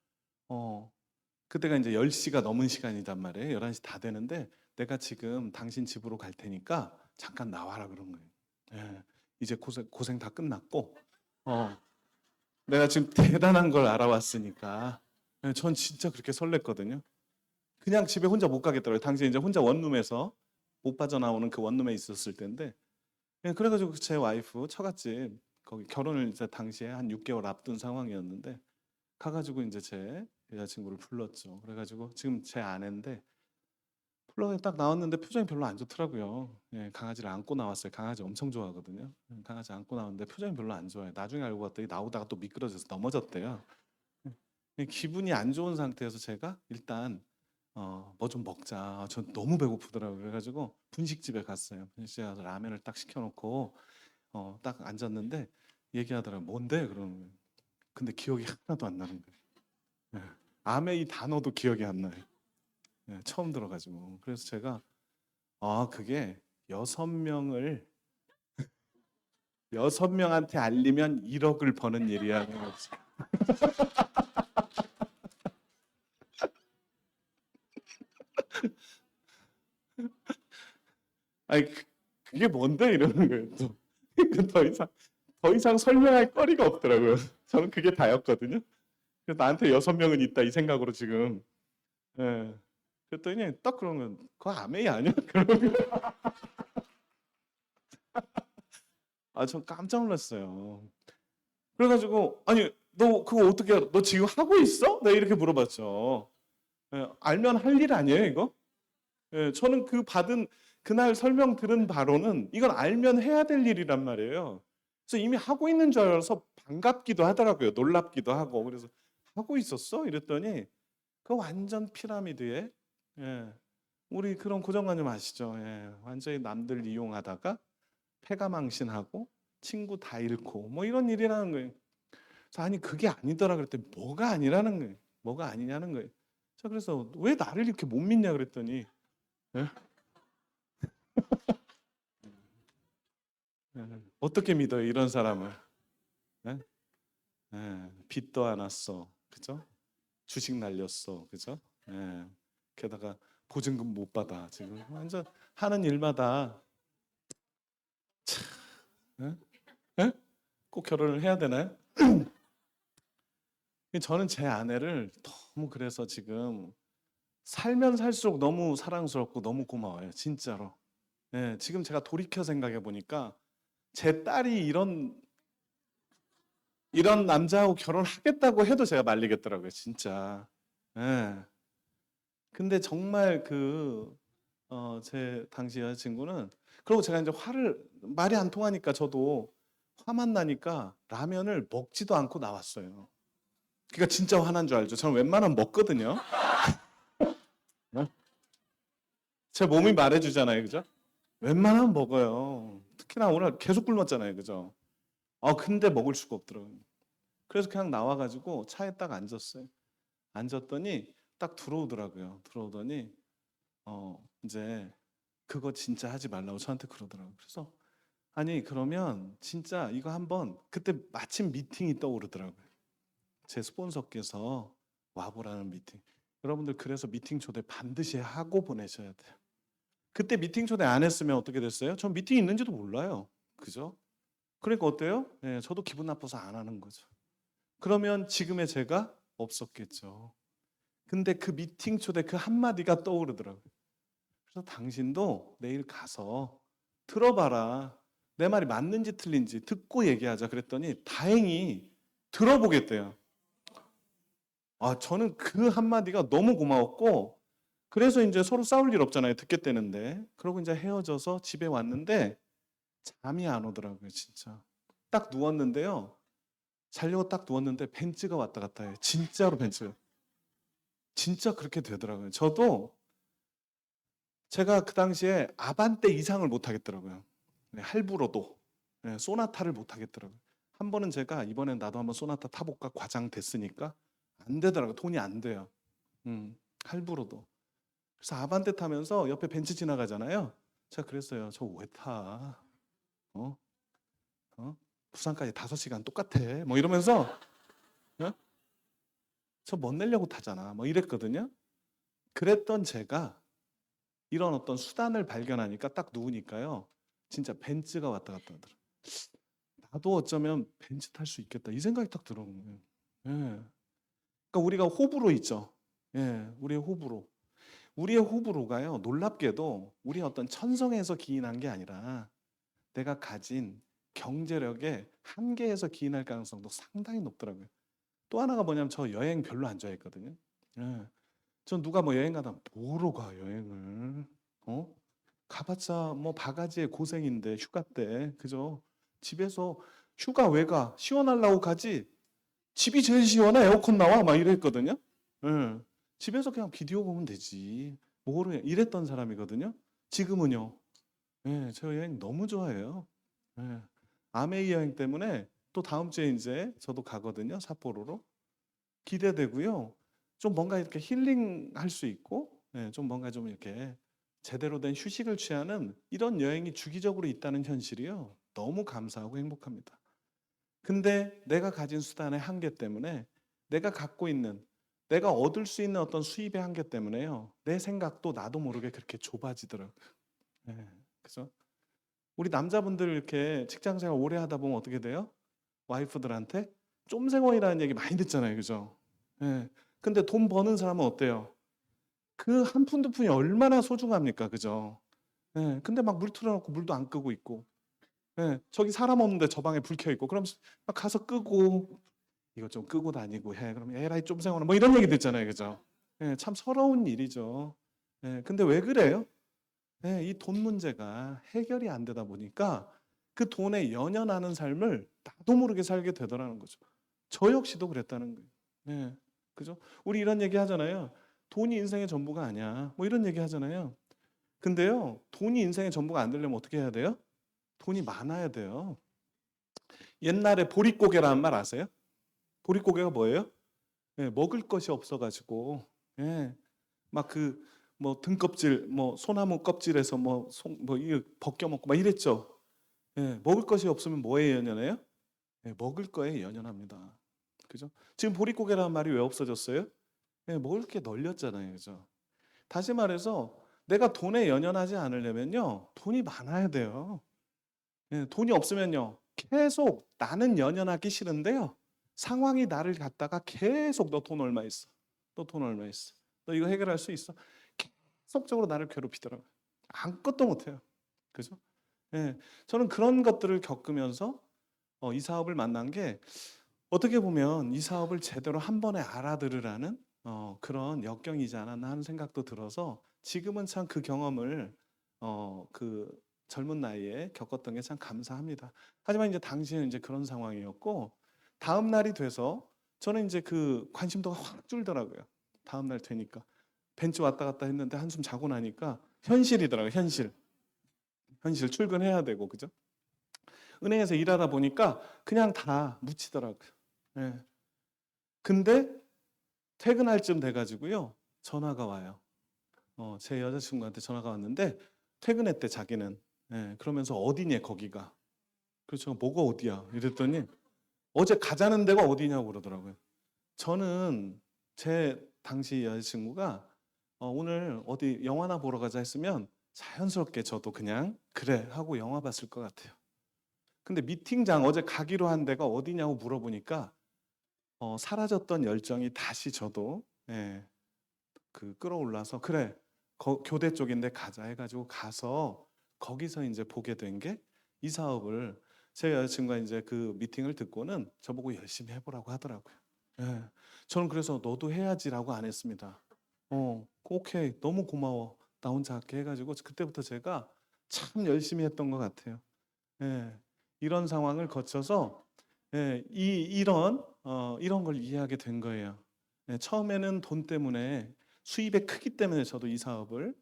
Speaker 1: 그때가 이제 10시가 넘은 시간이단 말이에요. 11시 다 되는데 내가 지금 당신 집으로 갈 테니까 잠깐 나와라 그런 거예요. 예, 이제 고생 다 끝났고 내가 지금 대단한 걸 알아왔으니까 전 진짜 그렇게 설렜거든요. 그냥 집에 혼자 못 가겠더라고요. 당시에 이제 혼자 원룸에서 못 빠져나오는 그 원룸에 있었을 텐데 그래가지고 제 와이프 처갓집 거기 결혼을 이제 당시에 한 6개월 앞둔 상황이었는데 가가지고 이제 제 여자친구를 불렀죠. 그래가지고 지금 제 아내인데 플러그에 딱 나왔는데 표정이 별로 안 좋더라고요. 예, 강아지를 안고 나왔어요. 강아지 엄청 좋아하거든요. 강아지 안고 나왔는데 표정이 별로 안 좋아요. 나중에 알고 봤더니 나오다가 또 미끄러져서 넘어졌대요. 기분이 안 좋은 상태에서 제가 일단 뭐 좀 먹자. 전 너무 배고프더라고요. 그래가지고 분식집에 갔어요. 분식집에 가서 라면을 딱 시켜놓고 딱 앉았는데 얘기하더라고요. 뭔데? 그러는 거예요. 근데 기억이 하나도 안 나는 거예요. 예. 암의 이 단어도 기억이 안 나요. 예, 처음 들어가지고. 그래서 제가 그게 6명을 6명한테 알리면 1억을 버는 일이야. 아니 그게 뭔데 이러는 거예요. 또 더 이상 설명할 거리가 없더라고요. 저는 그게 다였거든요. 그래서 나한테 6명은 있다 이 생각으로 지금. 예. 그랬더니 딱 그런 건 그거 아메이 아니야? 그러는 거예요. 전 깜짝 놀랐어요. 그래가지고 아니 너 그거 어떻게 알아? 너 지금 하고 있어? 내가 이렇게 물어봤죠. 예, 알면 할 일 아니에요 이거? 예, 저는 그 받은 그날 설명 들은 바로는 이건 알면 해야 될 일이란 말이에요. 그래서 이미 하고 있는 줄 알아서 반갑기도 하더라고요. 놀랍기도 하고. 그래서 하고 있었어? 이랬더니 그 완전 피라미드에 우리 그런 고정관념 아시죠? 완전히 남들 이용하다가 패가망신하고 친구 다 잃고 뭐 이런 일이라는 거예요. 그래서 아니 그게 아니더라 그랬더니 뭐가 아니라는 거예요. 뭐가 아니냐는 거예요. 자 그래서 왜 나를 이렇게 못 믿냐 그랬더니 예? 어떻게 믿어요 이런 사람을? 예? 빚도 안 왔어, 그죠? 주식 날렸어, 그죠? 게다가 보증금 못 받아 지금 완전 하는 일마다 예? 예? 꼭 결혼을 해야 되나요? 저는 제 아내를 너무 그래서 지금 살면 살수록 너무 사랑스럽고 너무 고마워요, 진짜로. 지금 제가 돌이켜 생각해 보니까 제 딸이 이런 남자하고 결혼하겠다고 해도 제가 말리겠더라고요, 진짜. 예. 근데 정말 제 당시 여자친구는 그리고 제가 이제 말이 안 통하니까 저도 화만 나니까 라면을 먹지도 않고 나왔어요. 그러니까 진짜 화난 줄 알죠. 저는 웬만하면 먹거든요. 네? 제 몸이 말해주잖아요, 그죠? 웬만하면 먹어요. 특히나 오늘 계속 굶었잖아요, 그죠? 근데 먹을 수가 없더라고요. 그래서 그냥 나와가지고 차에 딱 앉았어요. 앉았더니 딱 들어오더라고요. 들어오더니 이제 그거 진짜 하지 말라고 저한테 그러더라고요. 그래서 아니 그러면 진짜 이거 한번 그때 마침 미팅이 떠오르더라고요. 제 스폰서께서 와보라는 미팅. 여러분들 그래서 미팅 초대 반드시 하고 보내셔야 돼요. 그때 미팅 초대 안 했으면 어떻게 됐어요? 전 미팅 있는지도 몰라요. 그죠? 그러니까 어때요? 예, 저도 기분 나빠서 안 하는 거죠. 그러면 지금의 제가 없었겠죠. 근데 그 미팅 초대 그 한마디가 떠오르더라고요. 그래서 당신도 내일 가서 들어봐라. 내 말이 맞는지 틀린지 듣고 얘기하자 그랬더니 다행히 들어보겠대요. 저는 그 한마디가 너무 고마웠고 그래서 이제 서로 싸울 일 없잖아요. 듣겠다는데. 그러고 이제 헤어져서 집에 왔는데 잠이 안 오더라고요, 진짜. 딱 누웠는데요. 자려고 딱 누웠는데 벤츠가 왔다 갔다 해요. 진짜로 벤츠가. 진짜 그렇게 되더라고요. 저도 제가 그 당시에 아반떼 이상을 못 하겠더라고요. 네, 할부로도. 네, 소나타를 못 하겠더라고요. 한 번은 제가 이번엔 나도 한번 소나타 타볼까 과장 됐으니까 안 되더라고요. 돈이 안 돼요. 할부로도. 그래서 아반떼 타면서 옆에 벤츠 지나가잖아요. 제가 그랬어요. 저 왜 타? 어? 어? 부산까지 5시간 똑같아. 뭐 이러면서 어? 저 못 내려고 타잖아. 뭐 이랬거든요. 그랬던 제가 이런 어떤 수단을 발견하니까 딱 누우니까요. 진짜 벤츠가 왔다 갔다 하더라고요. 나도 어쩌면 벤츠 탈 수 있겠다. 이 생각이 딱 들어온 거예요. 예. 그러니까 우리가 호불호 있죠. 예, 우리의 호불호. 우리의 호불호가요. 놀랍게도 우리의 어떤 천성에서 기인한 게 아니라 내가 가진 경제력의 한계에서 기인할 가능성도 상당히 높더라고요. 또 하나가 뭐냐면 저 여행 별로 안 좋아했거든요. 예. 전 누가 뭐 여행 가다 뭐로 가 여행을? 가봤자 뭐 바가지에 고생인데 휴가 때 그죠? 집에서 휴가 왜 가? 시원하려고 가지. 집이 제일 시원해 에어컨 나와 막 이랬거든요. 예. 집에서 그냥 비디오 보면 되지. 뭐로 해? 이랬던 사람이거든요. 지금은요. 예, 저 여행 너무 좋아해요. 예. 아메이 여행 때문에 또 다음 주에 이제 저도 가거든요. 삿포로로. 기대되고요. 좀 뭔가 이렇게 힐링할 수 있고, 좀 뭔가 좀 이렇게 제대로 된 휴식을 취하는 이런 여행이 주기적으로 있다는 현실이요. 너무 감사하고 행복합니다. 근데 내가 가진 수단의 한계 때문에 내가 갖고 있는 내가 얻을 수 있는 어떤 수입의 한계 때문에요. 내 생각도 나도 모르게 그렇게 좁아지더라고요. 예, 그죠? 우리 남자분들 이렇게 직장 생활 오래 하다 보면 어떻게 돼요? 와이프들한테 쫌생활이라는 얘기 많이 듣잖아요. 그죠? 예. 근데 돈 버는 사람은 어때요? 그 한 푼 두 푼이 얼마나 소중합니까? 그죠? 예. 근데 막 물 틀어 놓고 물도 안 끄고 있고. 예. 저기 사람 없는데 저 방에 불 켜 있고. 그럼 막 가서 끄고 이거 좀 끄고 다니고 해. 그러면 에라이 쫌생활은 뭐 이런 얘기 듣잖아요. 그죠? 예. 참 서러운 일이죠. 예. 근데 왜 그래요? 예. 이 돈 문제가 해결이 안 되다 보니까 그 돈에 연연하는 삶을 나도 모르게 살게 되더라는 거죠. 저 역시도 그랬다는 거예요. 예. 그죠? 우리 이런 얘기 하잖아요. 돈이 인생의 전부가 아니야. 뭐 이런 얘기 하잖아요. 근데요, 돈이 인생의 전부가 안 되려면 어떻게 해야 돼요? 돈이 많아야 돼요. 옛날에 보릿고개라는 말 아세요? 보릿고개가 뭐예요? 예, 먹을 것이 없어가지고, 예, 막 그, 뭐 등껍질, 뭐 소나무 껍질에서 뭐 이거 벗겨 먹고 막 이랬죠. 예, 먹을 것이 없으면 뭐에 연연해요? 예, 먹을 거에 연연합니다. 그죠? 지금 보릿고개라는 말이 왜 없어졌어요? 예, 먹을 게 널렸잖아요. 그죠? 다시 말해서 내가 돈에 연연하지 않으려면요. 돈이 많아야 돼요. 예, 돈이 없으면요. 계속 나는 연연하기 싫은데요. 상황이 나를 갖다가 계속 너 돈 얼마 있어? 너 돈 얼마 있어? 너 이거 해결할 수 있어? 계속적으로 나를 괴롭히더라고요. 아무것도 못해요. 그죠? 예, 저는 그런 것들을 겪으면서 이 사업을 만난 게 어떻게 보면 이 사업을 제대로 한 번에 알아들으라는 그런 역경이지 않았나 하는 생각도 들어서 지금은 참 그 경험을 그 젊은 나이에 겪었던 게 참 감사합니다. 하지만 이제 당시에는 이제 그런 상황이었고 다음 날이 돼서 저는 이제 그 관심도가 확 줄더라고요. 다음 날 되니까 벤치 왔다 갔다 했는데 한숨 자고 나니까 현실이더라고요. 현실 출근해야 되고 그죠? 은행에서 일하다 보니까 그냥 다 묻히더라고요. 예. 근데 퇴근할 쯤 돼가지고요 전화가 와요. 제 여자친구한테 전화가 왔는데 퇴근했대 자기는. 예, 그러면서 어디냐 거기가. 그래서 뭐가 어디야 이랬더니 어제 가자는 데가 어디냐고 그러더라고요. 저는 제 당시 여자친구가 오늘 어디 영화나 보러 가자 했으면 자연스럽게 저도 그냥 그래 하고 영화 봤을 것 같아요. 근데 미팅장 어제 가기로 한 데가 어디냐고 물어보니까 사라졌던 열정이 다시 저도 예, 그 끌어올라서 그래 교대 쪽인데 가자 해가지고 가서 거기서 이제 보게 된 게 이 사업을 제 여자친구가 이제 그 미팅을 듣고는 저보고 열심히 해보라고 하더라고요. 예. 저는 그래서 너도 해야지라고 안 했습니다. 오케이 너무 고마워 나 혼자 할게 해가지고 그때부터 제가 참 열심히 했던 것 같아요. 예. 이런 상황을 거쳐서 예, 이런 걸 이해하게 된 거예요. 예, 처음에는 돈 때문에 수입의 크기 때문에 저도 이 사업을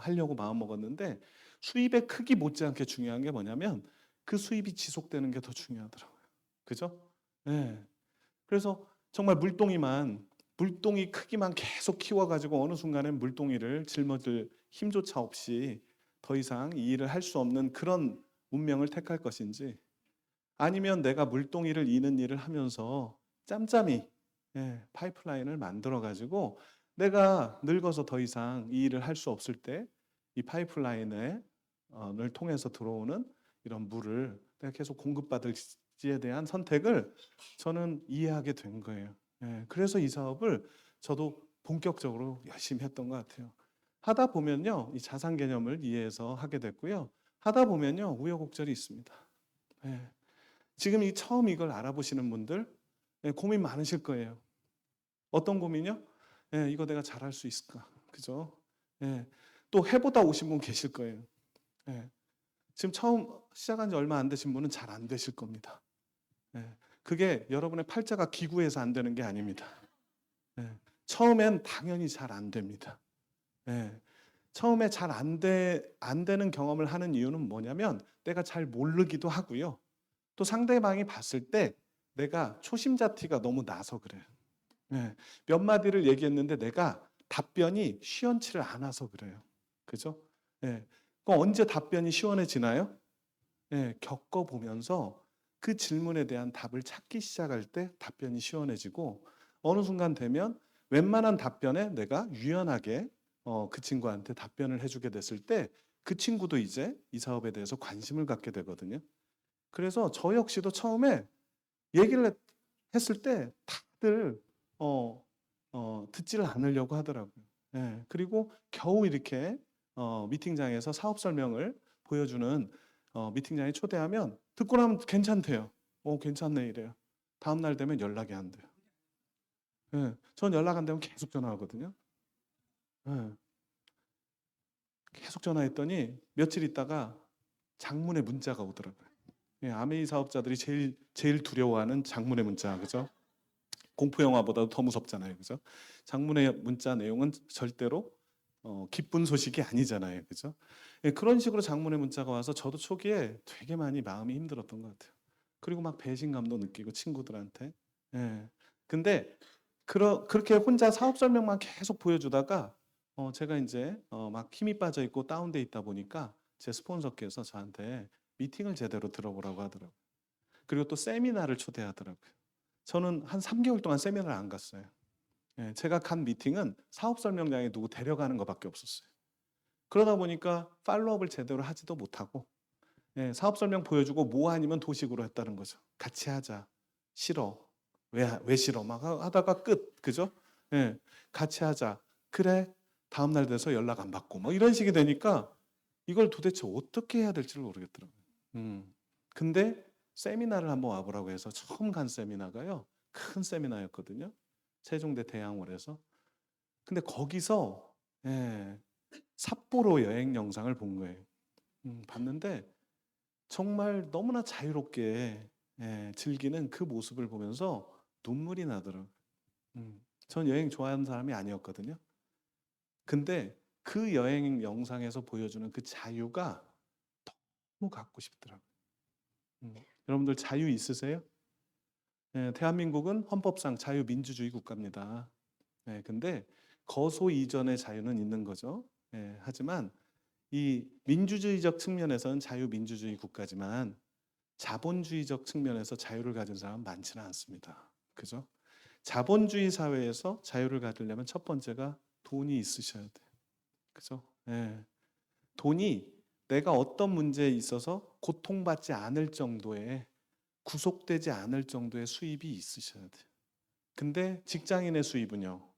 Speaker 1: 하려고 마음 먹었는데 수입의 크기 못지않게 중요한 게 뭐냐면 그 수입이 지속되는 게 더 중요하더라고요. 그죠? 예. 그래서 정말 물동이 크기만 계속 키워가지고 어느 순간엔 물동이를 짊어질 힘조차 없이 더 이상 이 일을 할 수 없는 그런 운명을 택할 것인지 아니면 내가 물동이를 이는 일을 하면서 짬짬이 파이프라인을 만들어 가지고 내가 늙어서 더 이상 이 일을 할 수 없을 때 이 파이프라인을 통해서 들어오는 이런 물을 내가 계속 공급받을지에 대한 선택을 저는 이해하게 된 거예요. 그래서 이 사업을 저도 본격적으로 열심히 했던 것 같아요. 하다 보면요, 이 자산 개념을 이해해서 하게 됐고요. 하다 보면요, 우여곡절이 있습니다. 예. 지금 처음 이걸 알아보시는 분들 고민 많으실 거예요. 어떤 고민이요? 이거 내가 잘할 수 있을까? 그죠? 또 해보다 오신 분 계실 거예요. 지금 처음 시작한 지 얼마 안 되신 분은 잘 안 되실 겁니다. 그게 여러분의 팔자가 기구해서 안 되는 게 아닙니다. 처음엔 당연히 잘 안 됩니다. 처음에 잘 안 되는 경험을 하는 이유는 뭐냐면 내가 잘 모르기도 하고요. 또 상대방이 봤을 때 내가 초심자 티가 너무 나서 그래요. 몇 마디를 얘기했는데 내가 답변이 시원치를 않아서 그래요. 그죠? 그럼 언제 답변이 시원해지나요? 겪어보면서 그 질문에 대한 답을 찾기 시작할 때 답변이 시원해지고 어느 순간 되면 웬만한 답변에 내가 유연하게 그 친구한테 답변을 해주게 됐을 때 그 친구도 이제 이 사업에 대해서 관심을 갖게 되거든요. 그래서 저 역시도 처음에 얘기를 했을 때 다들 듣지를 않으려고 하더라고요. 그리고 겨우 이렇게 미팅장에서 사업 설명을 보여주는 미팅장에 초대하면 듣고 나면 괜찮대요. 괜찮네 이래요. 다음 날 되면 연락이 안 돼요. 전 연락 안 되면 계속 전화하거든요. 계속 전화했더니 며칠 있다가 장문의 문자가 오더라고요. 아메이 사업자들이 제일 두려워하는 장문의 문자, 그죠? 공포 영화보다도 더 무섭잖아요, 그죠? 장문의 문자 내용은 절대로 기쁜 소식이 아니잖아요, 그죠? 그런 식으로 장문의 문자가 와서 저도 초기에 되게 많이 마음이 힘들었던 것 같아요. 그리고 막 배신감도 느끼고 친구들한테. 근데 그렇게 혼자 사업 설명만 계속 보여주다가 제가 이제 막 힘이 빠져 있고 다운돼 있다 보니까 제 스폰서께서 저한테 미팅을 제대로 들어보라고 하더라고요. 그리고 또 세미나를 초대하더라고요. 저는 한 3개월 동안 세미나를 안 갔어요. 제가 간 미팅은 사업 설명장에 누구 데려가는 것밖에 없었어요. 그러다 보니까 팔로업을 제대로 하지도 못하고 사업 설명 보여주고 뭐 아니면 도식으로 했다는 거죠. 같이 하자. 싫어. 왜 싫어? 막 하다가 끝. 그죠? 같이 하자. 그래. 다음 날 돼서 연락 안 받고 뭐 이런 식이 되니까 이걸 도대체 어떻게 해야 될지를 모르겠더라고요. 근데 세미나를 한번 와보라고 해서 처음 간 세미나가요. 큰 세미나였거든요. 세종대 대학원에서. 근데 거기서 삿포로 여행 영상을 본 거예요. 봤는데 정말 너무나 자유롭게 즐기는 그 모습을 보면서 눈물이 나더라고요. 전 여행 좋아하는 사람이 아니었거든요. 근데 그 여행 영상에서 보여주는 그 자유가 너무 갖고 싶더라고요. 여러분들 자유 있으세요? 대한민국은 헌법상 자유민주주의 국가입니다. 근데 거소 이전의 자유는 있는 거죠. 하지만 이 민주주의적 측면에서는 자유민주주의 국가지만 자본주의적 측면에서 자유를 가진 사람은 많지는 않습니다. 그죠? 자본주의 사회에서 자유를 가지려면 첫 번째가 돈이 있으셔야 돼요. 그죠? 돈이 내가 어떤 문제에 있어서 고통받지 않을 정도의 구속되지 않을 정도의 수입이 있으셔야 돼요. 근데 직장인의 수입은요.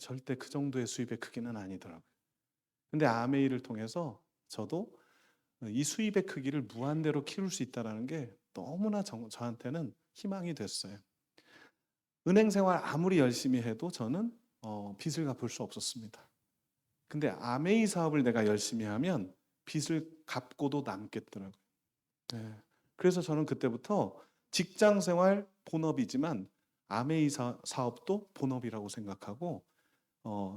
Speaker 1: 절대 그 정도의 수입의 크기는 아니더라고요. 근데 아메이를 통해서 저도 이 수입의 크기를 무한대로 키울 수 있다는 게 너무나 저한테는 희망이 됐어요. 은행 생활 아무리 열심히 해도 저는 빚을 갚을 수 없었습니다. 근데 아메이 사업을 내가 열심히 하면 빚을 갚고도 남겠더라고요. 그래서 저는 그때부터 직장 생활 본업이지만 아메이 사업도 본업이라고 생각하고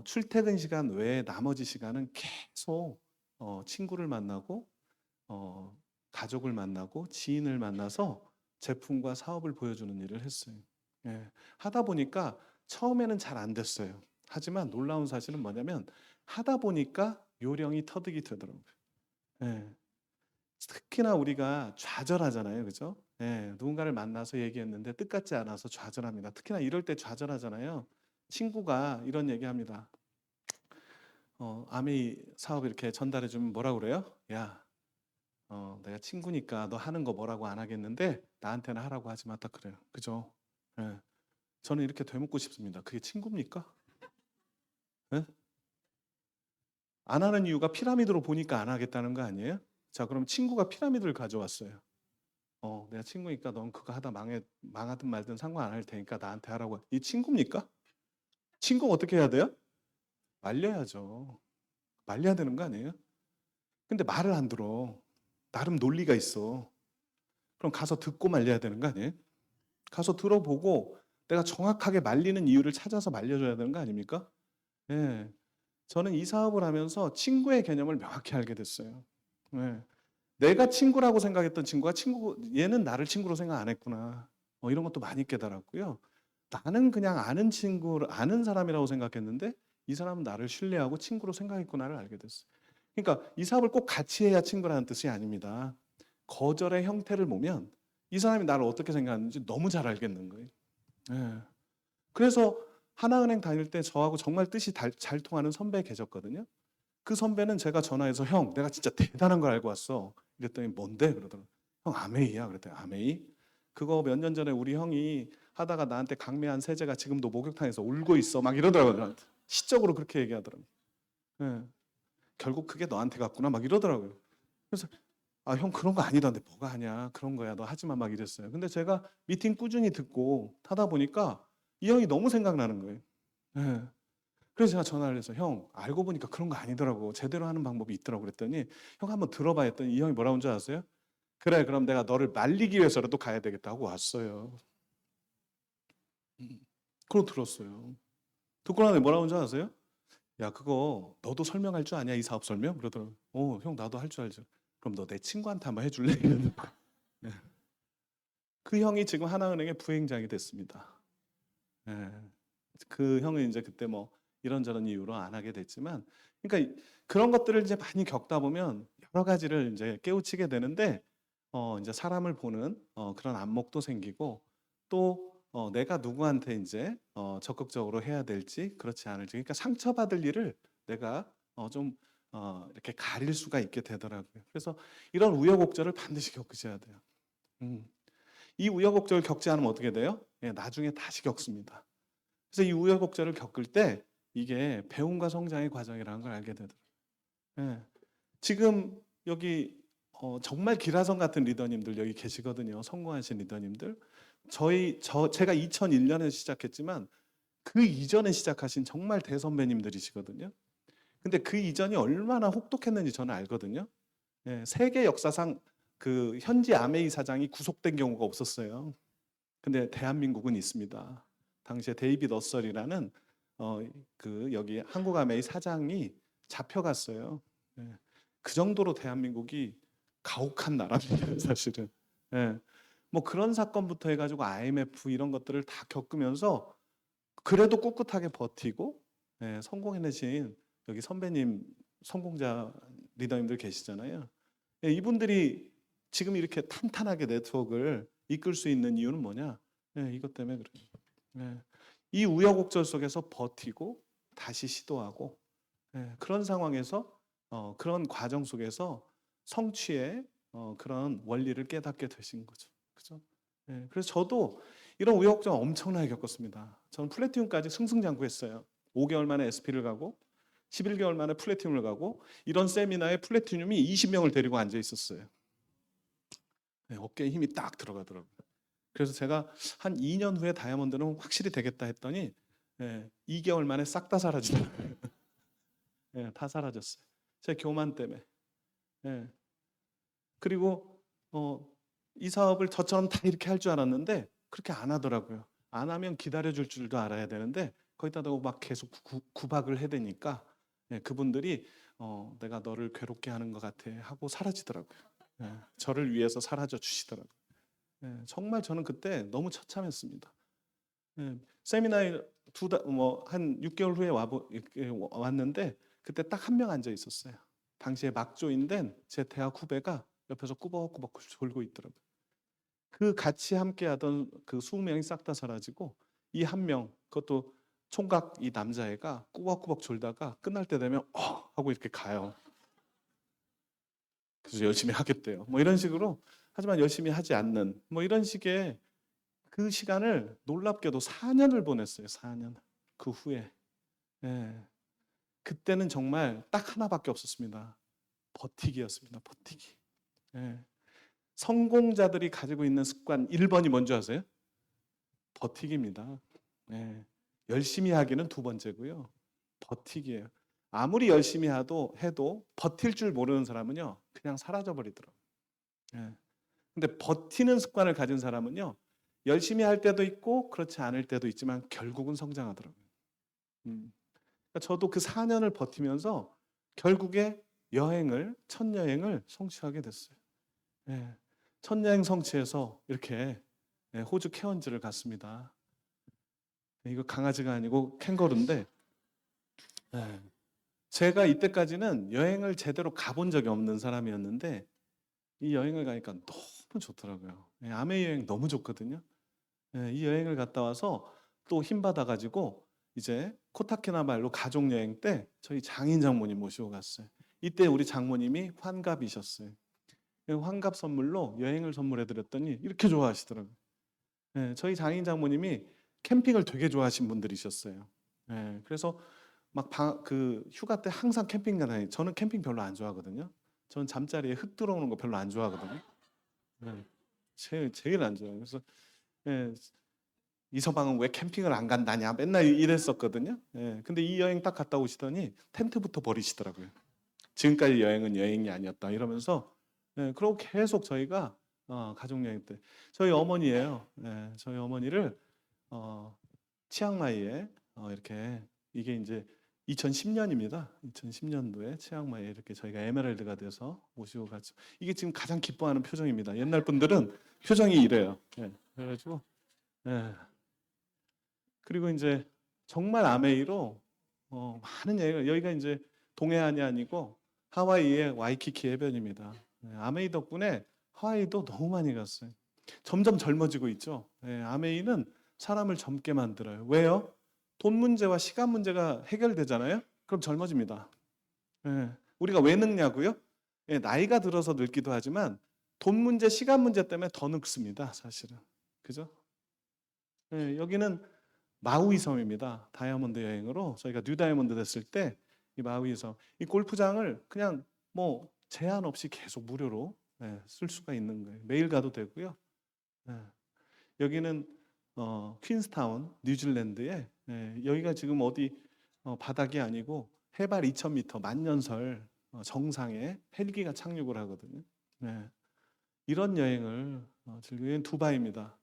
Speaker 1: 출퇴근 시간 외에 나머지 시간은 계속 친구를 만나고 가족을 만나고 지인을 만나서 제품과 사업을 보여주는 일을 했어요. 하다 보니까 처음에는 잘 안 됐어요. 하지만 놀라운 사실은 뭐냐면 하다 보니까 요령이 터득이 되더라고요. 특히나 우리가 좌절하잖아요. 그죠? 누군가를 만나서 얘기했는데 뜻같지 않아서 좌절합니다. 특히나 이럴 때 좌절하잖아요. 친구가 이런 얘기합니다. 아메이 사업 이렇게 전달해 주면 뭐라 그래요? 야, 내가 친구니까 너 하는 거 뭐라고 안 하겠는데 나한테는 하라고 하지 마. 딱 그래요. 그죠? 저는 이렇게 되묻고 싶습니다. 그게 친구입니까? 안 하는 이유가 피라미드로 보니까 안 하겠다는 거 아니에요? 자, 그럼 친구가 피라미드를 가져왔어요. 내가 친구니까 넌 그거 하다 망하든 말든 상관 안 할 테니까 나한테 하라고. 이 친구입니까? 친구 어떻게 해야 돼요? 말려야죠. 말려야 되는 거 아니에요? 근데 말을 안 들어. 나름 논리가 있어. 그럼 가서 듣고 말려야 되는 거 아니에요? 가서 들어보고 내가 정확하게 말리는 이유를 찾아서 말려줘야 되는 거 아닙니까? 저는 이 사업을 하면서 친구의 개념을 명확히 알게 됐어요. 내가 친구라고 생각했던 친구가 얘는 나를 친구로 생각 안 했구나. 이런 것도 많이 깨달았고요. 나는 그냥 아는 사람이라고 생각했는데 이 사람은 나를 신뢰하고 친구로 생각했구나를 알게 됐어요. 그러니까 이 사업을 꼭 같이 해야 친구라는 뜻이 아닙니다. 거절의 형태를 보면 이 사람이 나를 어떻게 생각하는지 너무 잘 알겠는 거예요. 그래서 하나은행 다닐 때 저하고 정말 뜻이 잘 통하는 선배 계셨거든요. 그 선배는 제가 전화해서 형, 내가 진짜 대단한 걸 알고 왔어. 그랬더니 뭔데? 그러더라고요. 형, 아메이야. 그랬더니 아메이? 그거 몇 년 전에 우리 형이 하다가 나한테 강매한 세제가 지금도 목욕탕에서 울고 있어. 막 이러더라고요. 저한테. 시적으로 그렇게 얘기하더라고요. 결국 그게 너한테 갔구나. 막 이러더라고요. 그래서 형 그런 거 아니던데 뭐가 하냐. 그런 거야. 너 하지 마. 막 이랬어요. 근데 제가 미팅 꾸준히 듣고 하다 보니까 이 형이 너무 생각나는 거예요. 그래서 제가 전화를 해서 형 알고 보니까 그런 거 아니더라고. 제대로 하는 방법이 있더라고 그랬더니 형 한번 들어봐 했더니 이 형이 뭐라고 한 줄 아세요? 그래 그럼 내가 너를 말리기 위해서라도 가야 되겠다 하고 왔어요. 그럼 들었어요. 듣고 나서 뭐라고 한 줄 아세요? 야 그거 너도 설명할 줄 아냐 이 사업 설명? 그러더라고요. 형 나도 할 줄 알죠. 그럼 너 내 친구한테 한번 해줄래? 네. 그 형이 지금 하나은행의 부행장이 됐습니다. 그 형은 이제 그때 뭐 이런저런 이유로 안 하게 됐지만, 그러니까 그런 것들을 이제 많이 겪다 보면 여러 가지를 이제 깨우치게 되는데, 이제 사람을 보는 그런 안목도 생기고, 또 내가 누구한테 이제 적극적으로 해야 될지 그렇지 않을지, 그러니까 상처받을 일을 내가 좀 이렇게 가릴 수가 있게 되더라고요. 그래서 이런 우여곡절을 반드시 겪으셔야 돼요. 이 우여곡절을 겪지 않으면 어떻게 돼요? 나중에 다시 겪습니다. 그래서 이 우여곡절을 겪을 때 이게 배움과 성장의 과정이라는 걸 알게 되더라고요. 지금 여기 정말 기라성 같은 리더님들 여기 계시거든요. 성공하신 리더님들. 제가 2001년에 시작했지만 그 이전에 시작하신 정말 대선배님들이시거든요. 근데 그 이전이 얼마나 혹독했는지 저는 알거든요. 세계 역사상 그 현지 아메이 사장이 구속된 경우가 없었어요. 근데 대한민국은 있습니다. 당시에 데이빗 어설이라는 그 여기 한국 아메이 사장이 잡혀갔어요. 예. 그 정도로 대한민국이 가혹한 나라입니다, 사실은. 예. 뭐 그런 사건부터 해가지고 IMF 이런 것들을 다 겪으면서 그래도 꿋꿋하게 버티고 성공해내신 여기 선배님 성공자 리더님들 계시잖아요. 이분들이 지금 이렇게 탄탄하게 네트워크를 이끌 수 있는 이유는 뭐냐? 이것 때문에 그래요. 이 우여곡절 속에서 버티고 다시 시도하고 그런 상황에서 그런 과정 속에서 성취의 그런 원리를 깨닫게 되신 거죠. 그죠? 그래서 저도 이런 우여곡절 엄청나게 겪었습니다. 저는 플래티넘까지 승승장구했어요. 5개월 만에 SP를 가고 11개월 만에 플래티넘을 가고 이런 세미나에 플래티넘이 20명을 데리고 앉아 있었어요. 어깨에 힘이 딱 들어가더라고요. 그래서 제가 한 2년 후에 다이아몬드는 확실히 되겠다 했더니 2개월 만에 싹 다 사라지더라고요. 다 사라졌어요. 제 교만 때문에. 그리고 이 사업을 저처럼 다 이렇게 할 줄 알았는데 그렇게 안 하더라고요. 안 하면 기다려줄 줄도 알아야 되는데 거기다 대고 막 계속 구박을 해대니까 그분들이 내가 너를 괴롭게 하는 것 같아 하고 사라지더라고요. 저를 위해서 사라져 주시더라고요. 정말 저는 그때 너무 처참했습니다. 세미나에 한 6개월 후에 왔는데 그때 딱 한 명 앉아 있었어요. 당시에 막 조인된 제 대학 후배가 옆에서 꾸벅꾸벅 졸고 있더라고요. 그 같이 함께하던 그 20명이 싹 다 사라지고 이 한 명, 그것도 총각 이 남자애가 꾸벅꾸벅 졸다가 끝날 때 되면 하고 이렇게 가요. 그래서 열심히 하겠대요. 뭐 이런 식으로 하지만 열심히 하지 않는 뭐 이런 식의 그 시간을 놀랍게도 4년을 보냈어요. 4년. 그 후에. 그때는 정말 딱 하나밖에 없었습니다. 버티기였습니다. 버티기. 성공자들이 가지고 있는 습관 1번이 뭔지 아세요? 버티기입니다. 열심히 하기는 두 번째고요. 버티기예요. 아무리 열심히 해도 버틸 줄 모르는 사람은요. 그냥 사라져 버리더라고요. 근데 버티는 습관을 가진 사람은요. 열심히 할 때도 있고 그렇지 않을 때도 있지만 결국은 성장하더라고요. 그러니까 저도 그 4년을 버티면서 결국에 첫 여행을 성취하게 됐어요. 첫 여행 성취해서 이렇게 호주 케언즈를 갔습니다. 이거 강아지가 아니고 캥거루인데 제가 이때까지는 여행을 제대로 가본 적이 없는 사람이었는데 이 여행을 가니까 너무 좋더라고요. 아메이 여행 너무 좋거든요. 이 여행을 갔다 와서 또 힘 받아가지고 이제 코타키나발루 가족 여행 때 저희 장인 장모님 모시고 갔어요. 이때 우리 장모님이 환갑이셨어요. 환갑 선물로 여행을 선물해 드렸더니 이렇게 좋아하시더라고요. 저희 장인 장모님이 캠핑을 되게 좋아하신 분들이셨어요. 그래서 막 그 휴가 때 항상 캠핑 가다니 저는 캠핑 별로 안 좋아하거든요. 저는 잠자리에 흙 들어오는 거 별로 안 좋아하거든요. 제일 안 좋아해요. 그래서 이서방은 왜 캠핑을 안 간다냐 맨날 이랬었거든요. 근데 이 여행 딱 갔다 오시더니 텐트부터 버리시더라고요. 지금까지 여행은 여행이 아니었다 이러면서 그리고 계속 저희가 가족 여행 때 저희 어머니예요. 저희 어머니를 치앙마이에 이렇게 이게 이제 2010년입니다. 2010년도에 치앙마이에 이렇게 저희가 에메랄드가 돼서 모시고 갔죠. 이게 지금 가장 기뻐하는 표정입니다. 옛날 분들은 표정이 이래요. 그래가지고 그리고 이제 정말 아메이로 많은 여기가 이제 동해안이 아니고 하와이의 와이키키 해변입니다. 아메이 덕분에 하와이도 너무 많이 갔어요. 점점 젊어지고 있죠. 아메이는 사람을 젊게 만들어요. 왜요? 돈 문제와 시간 문제가 해결되잖아요. 그럼 젊어집니다. 우리가 왜 늙냐고요? 나이가 들어서 늙기도 하지만 돈 문제, 시간 문제 때문에 더 늙습니다. 사실은. 그죠? 여기는 마우이 섬입니다. 다이아몬드 여행으로 저희가 뉴 다이아몬드 됐을 때 이 마우이 섬, 이 골프장을 그냥 뭐 제한 없이 계속 무료로 쓸 수가 있는 거예요. 매일 가도 되고요. 여기는 퀸스타운, 뉴질랜드에 여기가 지금 어디 바닥이 아니고 해발 2,000m 만년설 정상에 헬기가 착륙을 하거든요. 네. 이런 여행을 즐기는 두바이입니다.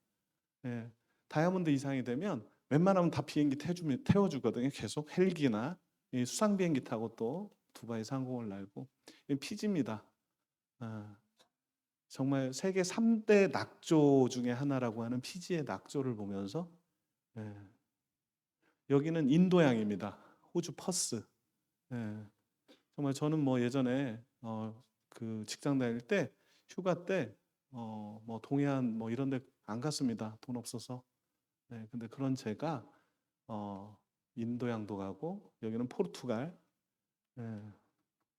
Speaker 1: 네. 다이아몬드 이상이 되면 웬만하면 다 비행기 태워주거든요. 계속 헬기나 수상 비행기 타고 또 두바이 상공을 날고. 피지입니다. 정말 세계 3대 낙조 중에 하나라고 하는 피지의 낙조를 보면서 여기는 인도양입니다. 호주 퍼스. 정말 저는 뭐 예전에 그 직장 다닐 때 휴가 때 뭐 동해안 뭐 이런 데 안 갔습니다. 돈 없어서. 근데 그런 제가 인도양도 가고 여기는 포르투갈,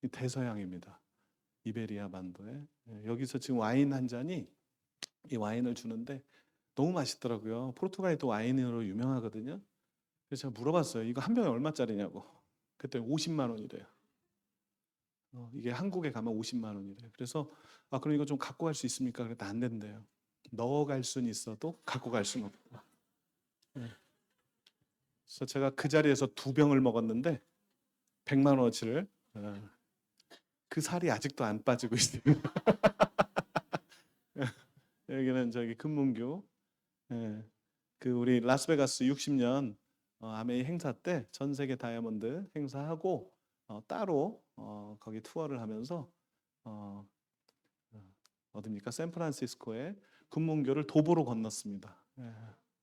Speaker 1: 이 대서양입니다. 이베리아 반도에. 여기서 지금 와인 한 잔이 이 와인을 주는데 너무 맛있더라고요. 포르투갈이 또 와인으로 유명하거든요. 그래서 제가 물어봤어요. 이거 한 병에 얼마짜리냐고. 그때 50만 원이래요. 이게 한국에 가면 50만 원이래요. 그래서 그럼 이거 좀 갖고 갈 수 있습니까? 그랬더니 안 된대요. 넣어갈 수는 있어도 갖고 갈 수는 없다. 그래서 제가 그 자리에서 2병을 먹었는데 100만 원어치를. 그 살이 아직도 안 빠지고 있어요. 여기는 저기 금문교. 그 우리 라스베가스 60년 아메이 행사 때 전 세계 다이아몬드 행사하고 따로 거기 투어를 하면서 어딥니까? 샌프란시스코에 금문교를 도보로 건넜습니다.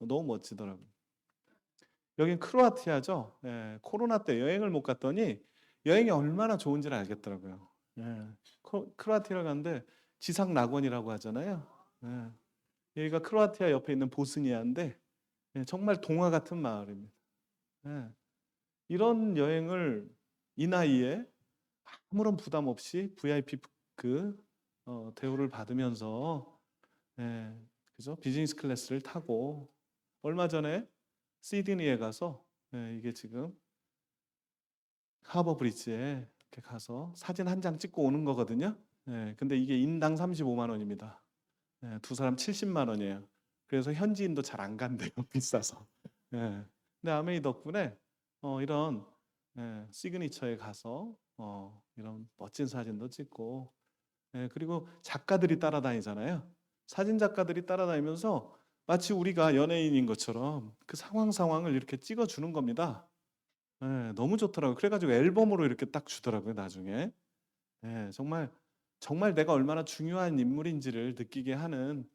Speaker 1: 너무 멋지더라고요. 여긴 크로아티아죠. 코로나 때 여행을 못 갔더니 여행이 얼마나 좋은지를 알겠더라고요. 크로아티아를 갔는데 지상 낙원이라고 하잖아요. 여기가 크로아티아 옆에 있는 보스니아인데 정말 동화 같은 마을입니다. 이런 여행을 이 나이에 아무런 부담 없이 VIP 대우를 받으면서 그죠? 비즈니스 클래스를 타고 얼마 전에 시드니에 가서 이게 지금 하버 브리지에 이렇게 가서 사진 한 장 찍고 오는 거거든요. 근데 이게 인당 35만 원입니다. 두 사람 70만 원이에요. 그래서 현지인도 잘 안 간대요. 비싸서. 근데 아메이 덕분에 이런 시그니처에 가서 이런 멋진 사진도 찍고 그리고 작가들이 따라다니잖아요. 사진 작가들이 따라다니면서 마치 우리가 연예인인 것처럼 그 상황을 이렇게 찍어주는 겁니다. 너무 좋더라고요. 그래가지고 앨범으로 이렇게 딱 주더라고요. 나중에. 정말 내가 얼마나 중요한 인물인지를 느끼게 하는.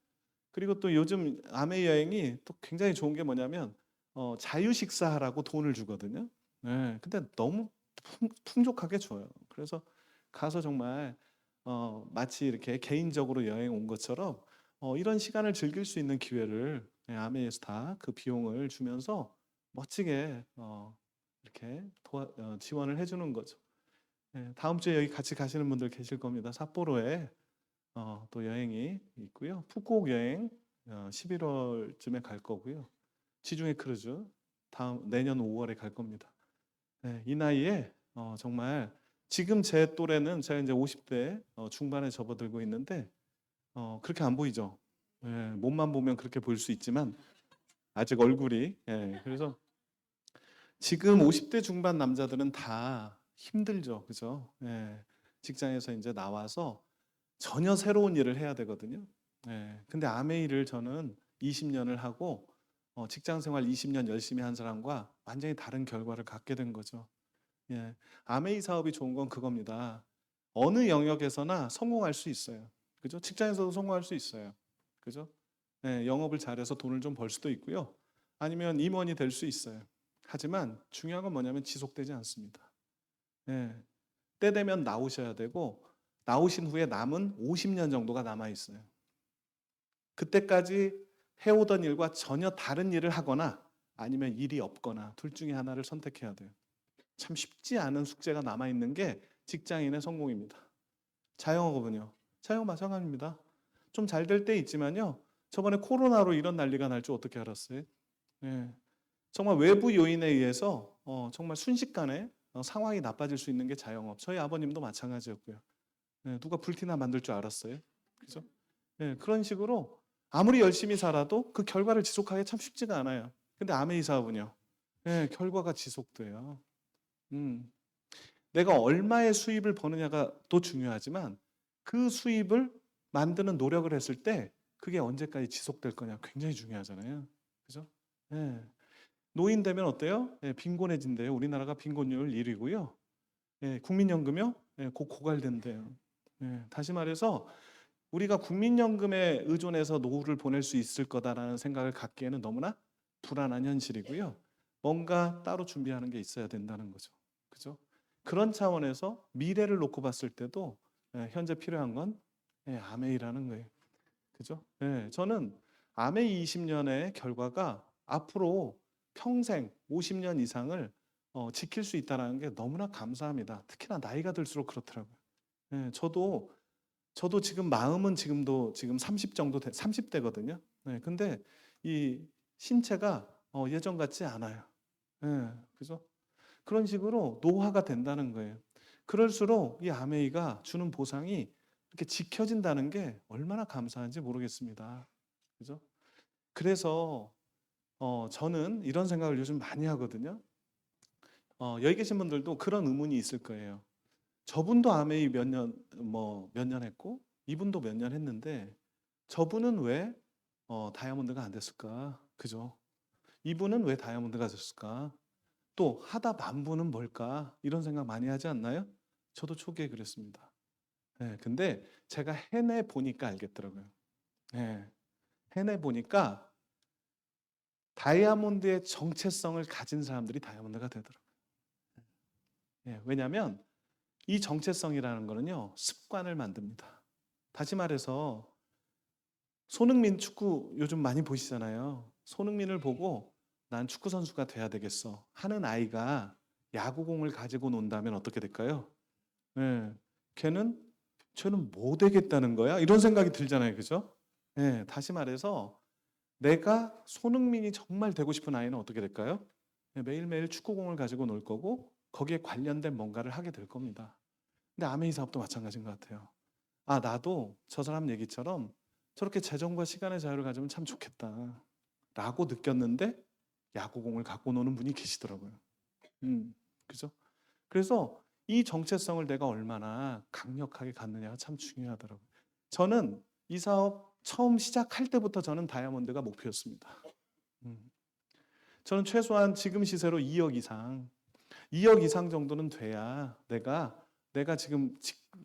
Speaker 1: 그리고 또 요즘 아메 여행이 또 굉장히 좋은 게 뭐냐면 자유 식사하라고 돈을 주거든요. 근데 너무 풍족하게 줘요. 그래서 가서 정말 마치 이렇게 개인적으로 여행 온 것처럼 이런 시간을 즐길 수 있는 기회를 아메에서 다 그 비용을 주면서 멋지게 이렇게 지원을 해주는 거죠. 다음 주에 여기 같이 가시는 분들 계실 겁니다. 삿포로에 또 여행이 있고요. 푸꾸옥 여행 11월쯤에 갈 거고요. 지중해 크루즈 내년 5월에 갈 겁니다. 이 나이에 정말 지금 제 또래는 제가 이제 50대 중반에 접어들고 있는데 그렇게 안 보이죠. 몸만 보면 그렇게 보일 수 있지만 아직 얼굴이 그래서 지금 50대 중반 남자들은 다 힘들죠. 그죠? 직장에서 이제 나와서 전혀 새로운 일을 해야 되거든요. 근데 아메이를 저는 20년을 하고 직장 생활 20년 열심히 한 사람과 완전히 다른 결과를 갖게 된 거죠. 아메이 사업이 좋은 건 그겁니다. 어느 영역에서나 성공할 수 있어요. 그죠? 직장에서도 성공할 수 있어요. 그죠? 영업을 잘해서 돈을 좀 벌 수도 있고요. 아니면 임원이 될 수 있어요. 하지만 중요한 건 뭐냐면 지속되지 않습니다. 때 되면 나오셔야 되고 나오신 후에 남은 50년 정도가 남아 있어요. 그때까지 해오던 일과 전혀 다른 일을 하거나 아니면 일이 없거나 둘 중에 하나를 선택해야 돼요. 참 쉽지 않은 숙제가 남아 있는 게 직장인의 성공입니다. 자영업은요. 자영업 마찬가지입니다. 좀 잘 될 때 있지만요. 저번에 코로나로 이런 난리가 날 줄 어떻게 알았어요? 정말 외부 요인에 의해서 정말 순식간에 상황이 나빠질 수 있는 게 자영업. 저희 아버님도 마찬가지였고요. 누가 불티나 만들 줄 알았어요. 그죠? 그런 식으로 아무리 열심히 살아도 그 결과를 지속하기 참 쉽지가 않아요. 근데 아메이 사업은요. 결과가 지속돼요. 내가 얼마의 수입을 버느냐가 또 중요하지만 그 수입을 만드는 노력을 했을 때 그게 언제까지 지속될 거냐 굉장히 중요하잖아요. 그죠? 예. 노인 되면 어때요? 예, 빈곤해진대요. 우리나라가 빈곤율 1위고요. 예, 국민연금이요? 예, 곧 고갈된대요. 예, 다시 말해서 우리가 국민연금에 의존해서 노후를 보낼 수 있을 거다라는 생각을 갖기에는 너무나 불안한 현실이고요. 뭔가 따로 준비하는 게 있어야 된다는 거죠. 그죠? 그런 차원에서 미래를 놓고 봤을 때도 현재 필요한 건 아메이라는 거예요. 그죠? 저는 아메이 20년의 결과가 앞으로 평생 50년 이상을 지킬 수 있다는 게 너무나 감사합니다. 특히나 나이가 들수록 그렇더라고요. 저도 지금 마음은 지금 30 정도 30대거든요. 근데 이 신체가 예전 같지 않아요. 그죠? 그런 식으로 노화가 된다는 거예요. 그럴수록 이 아메이가 주는 보상이 이렇게 지켜진다는 게 얼마나 감사한지 모르겠습니다. 그죠? 그래서 저는 이런 생각을 요즘 많이 하거든요. 여기 계신 분들도 그런 의문이 있을 거예요. 저분도 아메이 몇 년 했고 이분도 몇 년 했는데 저분은 왜 다이아몬드가 안 됐을까? 그죠? 이분은 왜 다이아몬드가 됐을까? 또 하다 만분은 뭘까? 이런 생각 많이 하지 않나요? 저도 초기에 그랬습니다. 근데 제가 해내 보니까 알겠더라고요. 해내 보니까 다이아몬드의 정체성을 가진 사람들이 다이아몬드가 되더라고요. 왜냐하면 이 정체성이라는 거는요, 습관을 만듭니다. 다시 말해서 손흥민 축구 요즘 많이 보시잖아요. 손흥민을 보고 난 축구 선수가 돼야 되겠어 하는 아이가 야구공을 가지고 논다면 어떻게 될까요? 예, 쟤는 뭐 되겠다는 거야? 이런 생각이 들잖아요, 그죠? 다시 말해서 내가 손흥민이 정말 되고 싶은 아이는 어떻게 될까요? 매일매일 축구공을 가지고 놀 거고 거기에 관련된 뭔가를 하게 될 겁니다. 근데 아메이 사업도 마찬가지인 것 같아요. 아, 나도 저 사람 얘기처럼 저렇게 재정과 시간의 자유를 가지면 참 좋겠다 라고 느꼈는데 야구공을 갖고 노는 분이 계시더라고요. 그죠? 그래서 이 정체성을 내가 얼마나 강력하게 갖느냐가 참 중요하더라고요. 저는 이 사업 처음 시작할 때부터 저는 다이아몬드가 목표였습니다. 저는 최소한 지금 시세로 2억 이상 정도는 돼야 내가 지금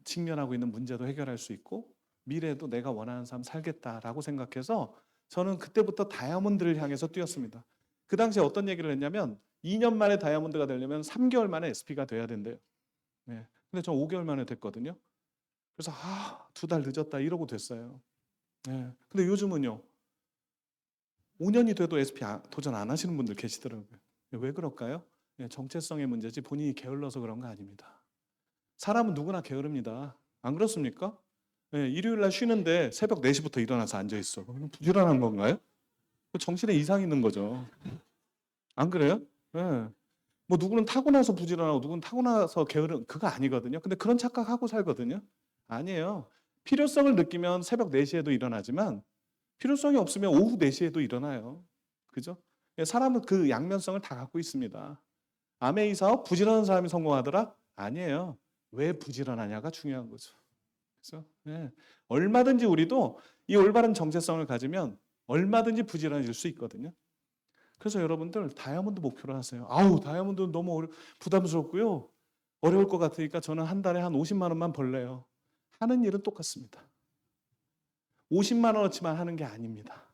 Speaker 1: 직면하고 있는 문제도 해결할 수 있고 미래에도 내가 원하는 삶 살겠다라고 생각해서 저는 그때부터 다이아몬드를 향해서 뛰었습니다. 그 당시에 어떤 얘기를 했냐면 2년 만에 다이아몬드가 되려면 3개월 만에 SP가 돼야 된대요. 근데 저 5개월 만에 됐거든요. 그래서 2달 늦었다 이러고 됐어요. 근데 요즘은요. 5년이 돼도 SP 도전 안 하시는 분들 계시더라고요. 왜 그럴까요? 정체성의 문제지 본인이 게을러서 그런 거 아닙니다. 사람은 누구나 게으릅니다. 안 그렇습니까? 일요일 날 쉬는데 새벽 4시부터 일어나서 앉아 있어. 부지런한 건가요? 정신에 이상이 있는 거죠. 안 그래요? 뭐 누구는 타고나서 부지런하고 누구는 타고나서 게으른 그거 아니거든요. 근데 그런 착각하고 살거든요. 아니에요. 필요성을 느끼면 새벽 4시에도 일어나지만 필요성이 없으면 오후 4시에도 일어나요. 그죠? 사람은 그 양면성을 다 갖고 있습니다. 아메이 사업 부지런한 사람이 성공하더라? 아니에요. 왜 부지런하냐가 중요한 거죠. 그죠? 얼마든지 우리도 이 올바른 정체성을 가지면 얼마든지 부지런해질 수 있거든요. 그래서 여러분들 다이아몬드 목표로 하세요. 아우, 다이아몬드는 너무 부담스럽고요. 어려울 것 같으니까 저는 한 달에 한 50만 원만 벌래요. 하는 일은 똑같습니다. 50만 원어치만 하는 게 아닙니다.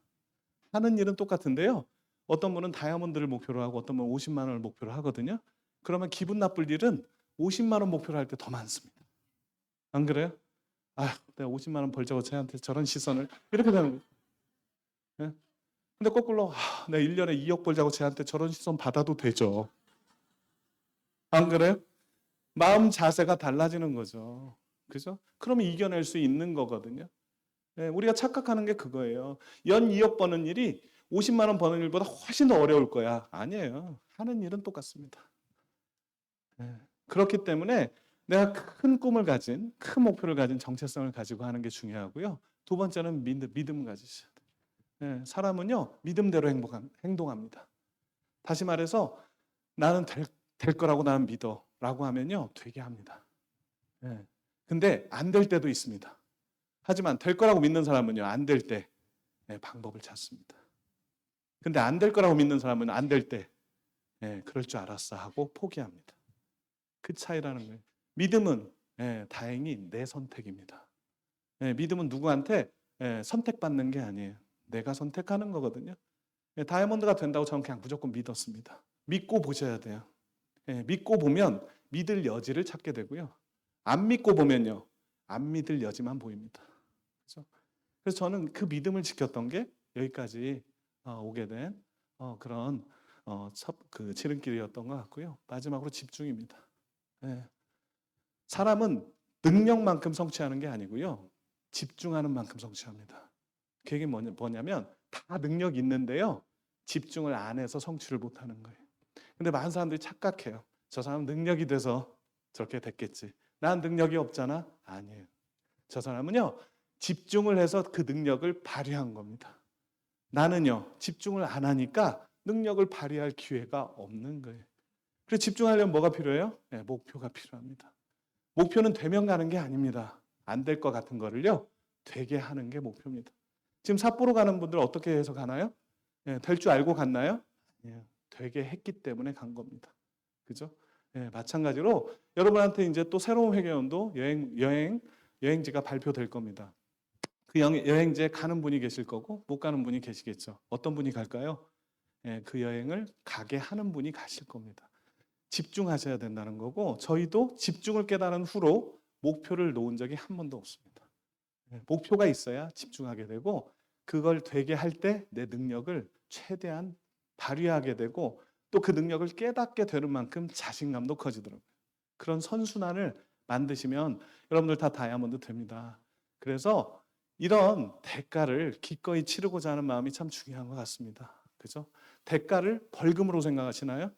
Speaker 1: 하는 일은 똑같은데요. 어떤 분은 다이아몬드를 목표로 하고 어떤 분은 50만 원을 목표로 하거든요. 그러면 기분 나쁠 일은 50만 원 목표로 할 때 더 많습니다. 안 그래요? 내가 50만 원 벌자고 쟤한테 저런 시선을 이렇게 되는 거예요. 근데 거꾸로 내가 1년에 2억 벌자고 쟤한테 저런 시선 받아도 되죠. 안 그래요? 마음 자세가 달라지는 거죠. 그죠? 그러면 이겨낼 수 있는 거거든요. 우리가 착각하는 게 그거예요. 연 2억 버는 일이 50만 원 버는 일보다 훨씬 더 어려울 거야. 아니에요. 하는 일은 똑같습니다. 그렇기 때문에 내가 큰 꿈을 가진, 큰 목표를 가진 정체성을 가지고 하는 게 중요하고요. 두 번째는 믿음 가지셔야 돼요. 사람은요, 믿음대로 행동합니다. 다시 말해서 나는 될 거라고 나는 믿어. 라고 하면요, 되게 합니다. 예. 근데 안 될 때도 있습니다. 하지만 될 거라고 믿는 사람은요, 안 될 때 방법을 찾습니다. 근데 안 될 거라고 믿는 사람은 안 될 때 그럴 줄 알았어 하고 포기합니다. 그 차이라는 거예요. 믿음은 다행히 내 선택입니다. 믿음은 누구한테 선택받는 게 아니에요. 내가 선택하는 거거든요. 다이아몬드가 된다고 저는 그냥 무조건 믿었습니다. 믿고 보셔야 돼요. 믿고 보면 믿을 여지를 찾게 되고요. 안 믿고 보면요, 안 믿을 여지만 보입니다. 그렇죠? 그래서 저는 그 믿음을 지켰던 게 여기까지 오게 된 그런 그 지름길이었던 것 같고요. 마지막으로 집중입니다. 사람은 능력만큼 성취하는 게 아니고요, 집중하는 만큼 성취합니다. 그게 뭐냐면 다 능력이 있는데요, 집중을 안 해서 성취를 못하는 거예요. 근데 많은 사람들이 착각해요. 저 사람은 능력이 돼서 저렇게 됐겠지. 난 능력이 없잖아. 아니에요. 저 사람은요, 집중을 해서 그 능력을 발휘한 겁니다. 나는요, 집중을 안 하니까 능력을 발휘할 기회가 없는 거예요. 그래서 집중하려면 뭐가 필요해요? 목표가 필요합니다. 목표는 되면 가는 게 아닙니다. 안 될 것 같은 거를요, 되게 하는 게 목표입니다. 지금 삿포로 가는 분들 어떻게 해서 가나요? 될 줄 알고 갔나요? 되게 했기 때문에 간 겁니다. 그죠? 마찬가지로 여러분한테 이제 또 새로운 회계연도 여행지가 발표될 겁니다. 그 여행지에 가는 분이 계실 거고 못 가는 분이 계시겠죠. 어떤 분이 갈까요? 그 여행을 가게 하는 분이 가실 겁니다. 집중하셔야 된다는 거고, 저희도 집중을 깨달은 후로 목표를 놓은 적이 한 번도 없습니다. 목표가 있어야 집중하게 되고, 그걸 되게 할 때 내 능력을 최대한 발휘하게 되고, 또 그 능력을 깨닫게 되는 만큼 자신감도 커지더라고요. 그런 선순환을 만드시면 여러분들 다 다이아몬드 됩니다. 그래서 이런 대가를 기꺼이 치르고자 하는 마음이 참 중요한 것 같습니다. 그죠? 대가를 벌금으로 생각하시나요?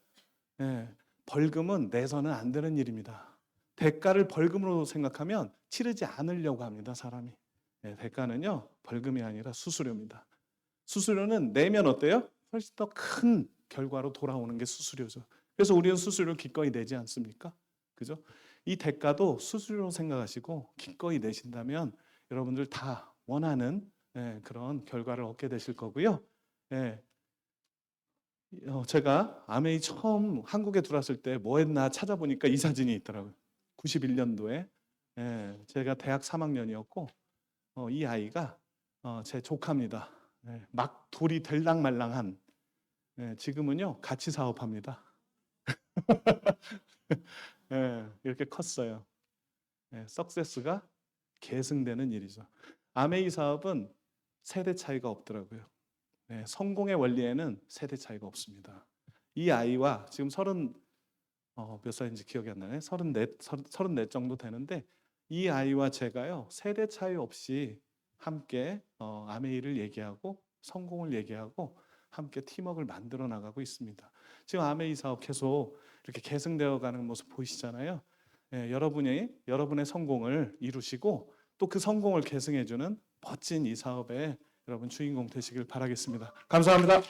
Speaker 1: 벌금은 내서는 안 되는 일입니다. 대가를 벌금으로 생각하면 치르지 않으려고 합니다, 사람이. 대가는요, 벌금이 아니라 수수료입니다. 수수료는 내면 어때요? 훨씬 더 큰 결과로 돌아오는 게 수수료죠. 그래서 우리는 수수료를 기꺼이 내지 않습니까? 그죠? 이 대가도 수수료로 생각하시고 기꺼이 내신다면 여러분들 다 원하는 그런 결과를 얻게 되실 거고요. 제가 아메이 처음 한국에 들어왔을 때 뭐 했나 찾아보니까 이 사진이 있더라고요. 91년도에 제가 대학 3학년이었고 이 아이가 제 조카입니다. 막 돌이 들랑말랑한, 지금은요 같이 사업합니다. 이렇게 컸어요. 석세스가 계승되는 일이죠. 아메이 사업은 세대 차이가 없더라고요. 성공의 원리에는 세대 차이가 없습니다. 이 아이와 지금 몇 살인지 기억이 안 나네. 34 정도 되는데, 이 아이와 제가요 세대 차이 없이 함께 아메이를 얘기하고 성공을 얘기하고 함께 팀워크를 만들어 나가고 있습니다. 지금 아메이 사업 계속 이렇게 계승되어 가는 모습 보이시잖아요. 여러분의 성공을 이루시고 또 그 성공을 계승해 주는 멋진 이 사업에 여러분 주인공 되시길 바라겠습니다. 감사합니다.